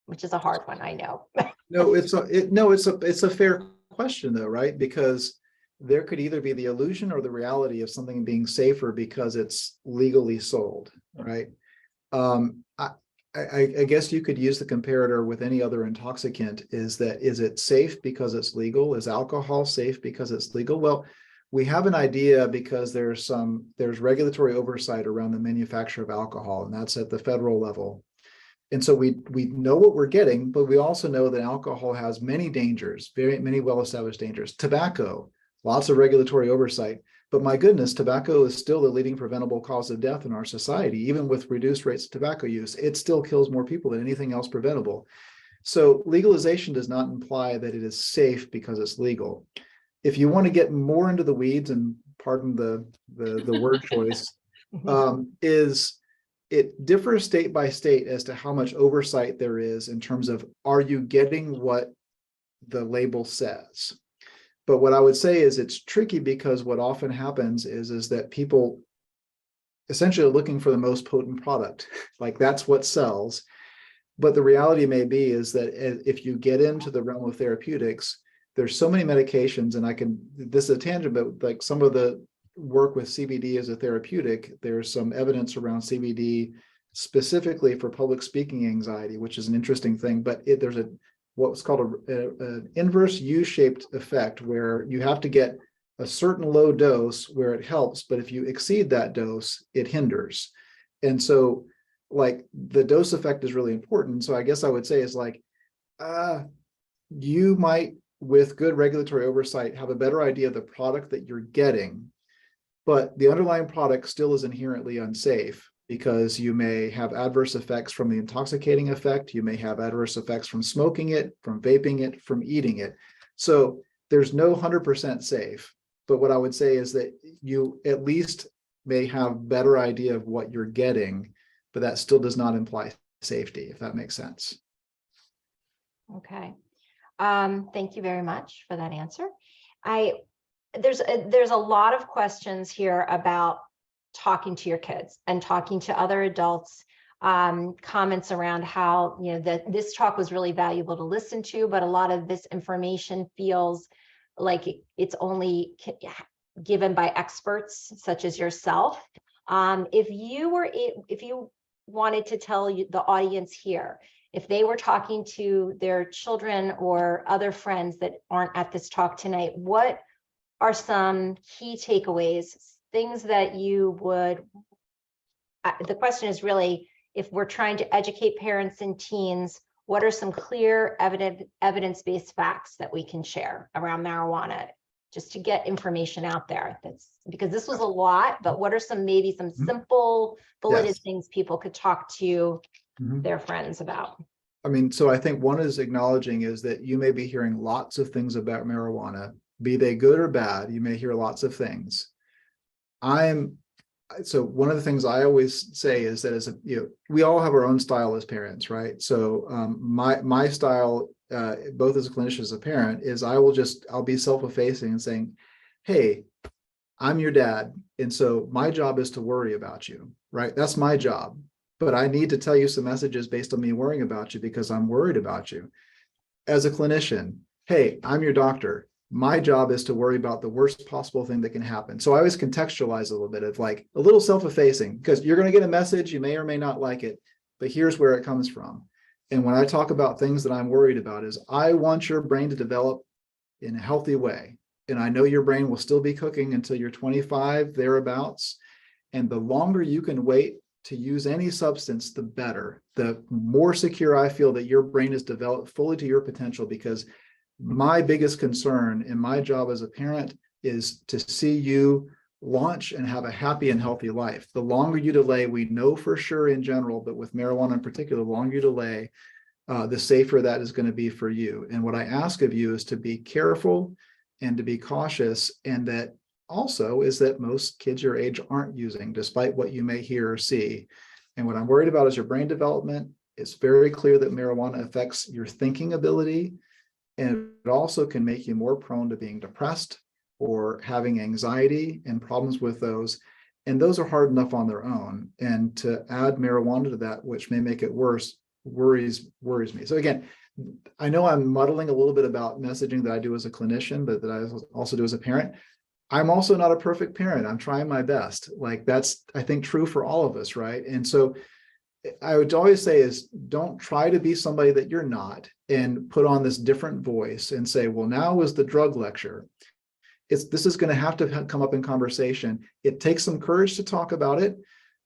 Which is a hard one, I know. No, it's a fair question though, right? Because there could either be the illusion or the reality of something being safer because it's legally sold, right? I guess you could use the comparator with any other intoxicant, is it safe because it's legal? Is alcohol safe because it's legal? Well, we have an idea because there's regulatory oversight around the manufacture of alcohol, and that's at the federal level. And so we know what we're getting, but we also know that alcohol has many dangers, very many well-established dangers. Tobacco, lots of regulatory oversight, but my goodness, tobacco is still the leading preventable cause of death in our society. Even with reduced rates of tobacco use, it still kills more people than anything else preventable. So legalization does not imply that it is safe because it's legal. If you want to get more into the weeds, and pardon the word choice, is it differs state by state as to how much oversight there is in terms of, are you getting what the label says? But what I would say is it's tricky because what often happens is that people essentially are looking for the most potent product, like that's what sells. But the reality may be is that if you get into the realm of therapeutics, there's so many medications, and this is a tangent, but like some of the work with CBD as a therapeutic, there's some evidence around CBD specifically for public speaking anxiety, which is an interesting thing, but there's a what's called an inverse U-shaped effect, where you have to get a certain low dose where it helps, but if you exceed that dose, it hinders. And so like the dose effect is really important. So I guess I would say is like, you might, with good regulatory oversight, have a better idea of the product that you're getting, but the underlying product still is inherently unsafe because you may have adverse effects from the intoxicating effect. You may have adverse effects from smoking it, from vaping it, from eating it. So there's no 100% safe. But what I would say is that you at least may have better idea of what you're getting, but that still does not imply safety, if that makes sense. Okay. Thank you very much for that answer. There's a lot of questions here about talking to your kids and talking to other adults, comments around how, you know, that this talk was really valuable to listen to, but a lot of this information feels like it's only given by experts such as yourself. If you wanted to tell the audience here, if they were talking to their children or other friends that aren't at this talk tonight, what are some key takeaways, things that you would, the question is really, if we're trying to educate parents and teens, what are some clear evidence-based facts that we can share around marijuana, just to get information out there? That's because this was a lot, but what are maybe some simple bulleted things people could talk to their friends about? I mean, so I think one is acknowledging is that you may be hearing lots of things about marijuana, be they good or bad. You may hear lots of things. So one of the things I always say is that we all have our own style as parents, right? So my style, both as a clinician, as a parent, is I'll be self-effacing and saying, hey, I'm your dad. And so my job is to worry about you, right? That's my job. But I need to tell you some messages based on me worrying about you because I'm worried about you. As a clinician, hey, I'm your doctor. My job is to worry about the worst possible thing that can happen. So I always contextualize a little bit of like a little self-effacing, because you're going to get a message, you may or may not like it, but here's where it comes from. And when I talk about things that I'm worried about is I want your brain to develop in a healthy way. And I know your brain will still be cooking until you're 25, thereabouts. And the longer you can wait to use any substance, the better. The more secure I feel that your brain is developed fully to your potential, because my biggest concern in my job as a parent is to see you launch and have a happy and healthy life. The longer you delay, we know for sure in general, but with marijuana in particular, the longer you delay, the safer that is going to be for you. And what I ask of you is to be careful and to be cautious, and that also is that most kids your age aren't using, despite what you may hear or see. And what I'm worried about is your brain development. It's very clear that marijuana affects your thinking ability, and it also can make you more prone to being depressed or having anxiety and problems with those. And those are hard enough on their own. And to add marijuana to that, which may make it worse, worries me. So again, I know I'm muddling a little bit about messaging that I do as a clinician, but that I also do as a parent. I'm also not a perfect parent. I'm trying my best. Like that's, I think, true for all of us, right? And so I would always say is don't try to be somebody that you're not and put on this different voice and say, well, now is the drug lecture. This is going to have to come up in conversation. It takes some courage to talk about it,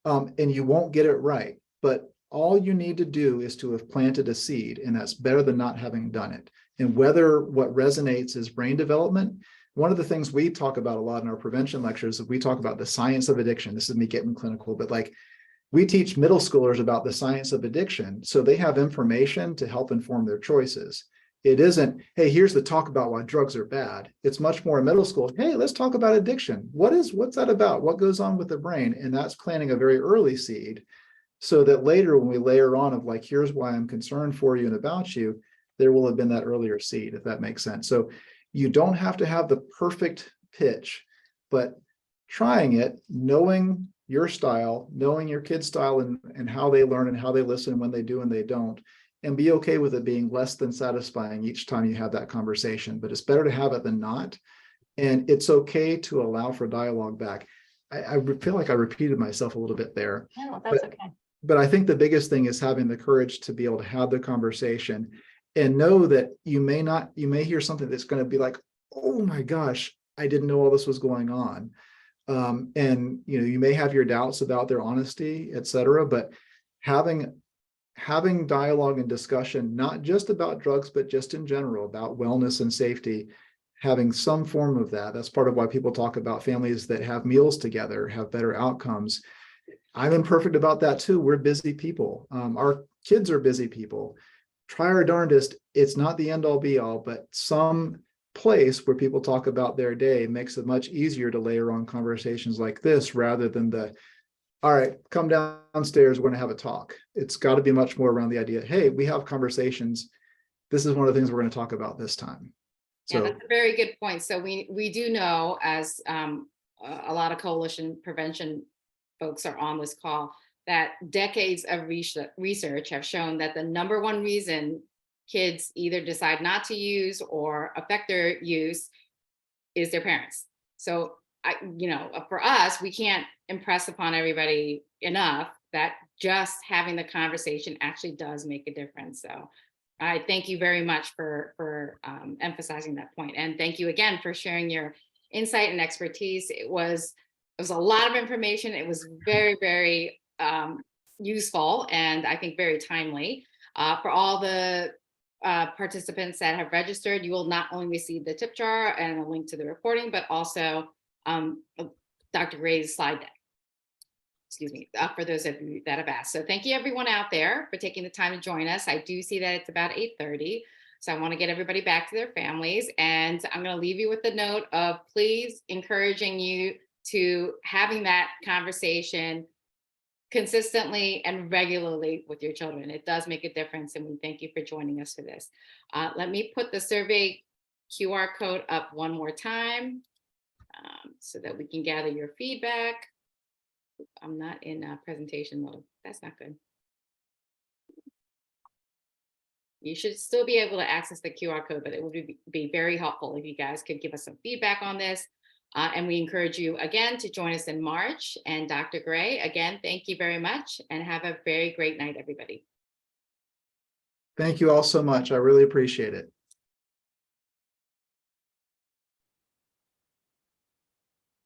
and you won't get it right. But all you need to do is to have planted a seed, and that's better than not having done it. And whether what resonates is brain development. One of the things we talk about a lot in our prevention lectures is we talk about the science of addiction. This is me getting clinical, but like we teach middle schoolers about the science of addiction, so they have information to help inform their choices. It isn't, hey, here's the talk about why drugs are bad. It's much more in middle school. Hey, let's talk about addiction. What's that about? What goes on with the brain? And that's planting a very early seed, so that later when we layer on of like, here's why I'm concerned for you and about you, there will have been that earlier seed, if that makes sense. So you don't have to have the perfect pitch, but trying it, knowing your style, knowing your kid's style and how they learn and how they listen when they do and they don't, and be okay with it being less than satisfying each time you have that conversation. But it's better to have it than not. And it's okay to allow for dialogue back. I feel like I repeated myself a little bit there. No, that's okay. But I think the biggest thing is having the courage to be able to have the conversation and know that you may hear something that's going to be like, oh my gosh, I didn't know all this was going on. And you may have your doubts about their honesty, et cetera, but having dialogue and discussion, not just about drugs, but just in general about wellness and safety, having some form of that. That's part of why people talk about families that have meals together, have better outcomes. I'm imperfect about that too. We're busy people. Our kids are busy people. Try our darndest. It's not the end all be all, but some place where people talk about their day makes it much easier to layer on conversations like this rather than all right, come downstairs, we're going to have a talk. It's got to be much more around the idea, hey, we have conversations. This is one of the things we're going to talk about this time. Yeah, So that's a very good point. So we do know, as a lot of coalition prevention folks are on this call, that decades of research have shown that the number one reason kids either decide not to use or affect their use is their parents. So for us, we can't impress upon everybody enough that just having the conversation actually does make a difference. So I thank you very much for emphasizing that point. And thank you again for sharing your insight and expertise. It was a lot of information. It was very, very useful and I think very timely. For all the participants that have registered, you will not only receive the tip jar and a link to the recording, but also Dr. Gray's slide deck. Excuse me, for those of you that have asked. So thank you everyone out there for taking the time to join us. I do see that it's about 8:30. So I want to get everybody back to their families. And I'm going to leave you with the note of please encouraging you to having that conversation consistently and regularly with your children. It does make a difference. And we thank you for joining us for this. Let me put the survey QR code up one more time so that we can gather your feedback. I'm not in presentation mode. That's not good. You should still be able to access the QR code, but it would be very helpful if you guys could give us some feedback on this. And we encourage you again to join us in March. And Dr. Gray, again, thank you very much and have a very great night, everybody. thank you all so much. I really appreciate it.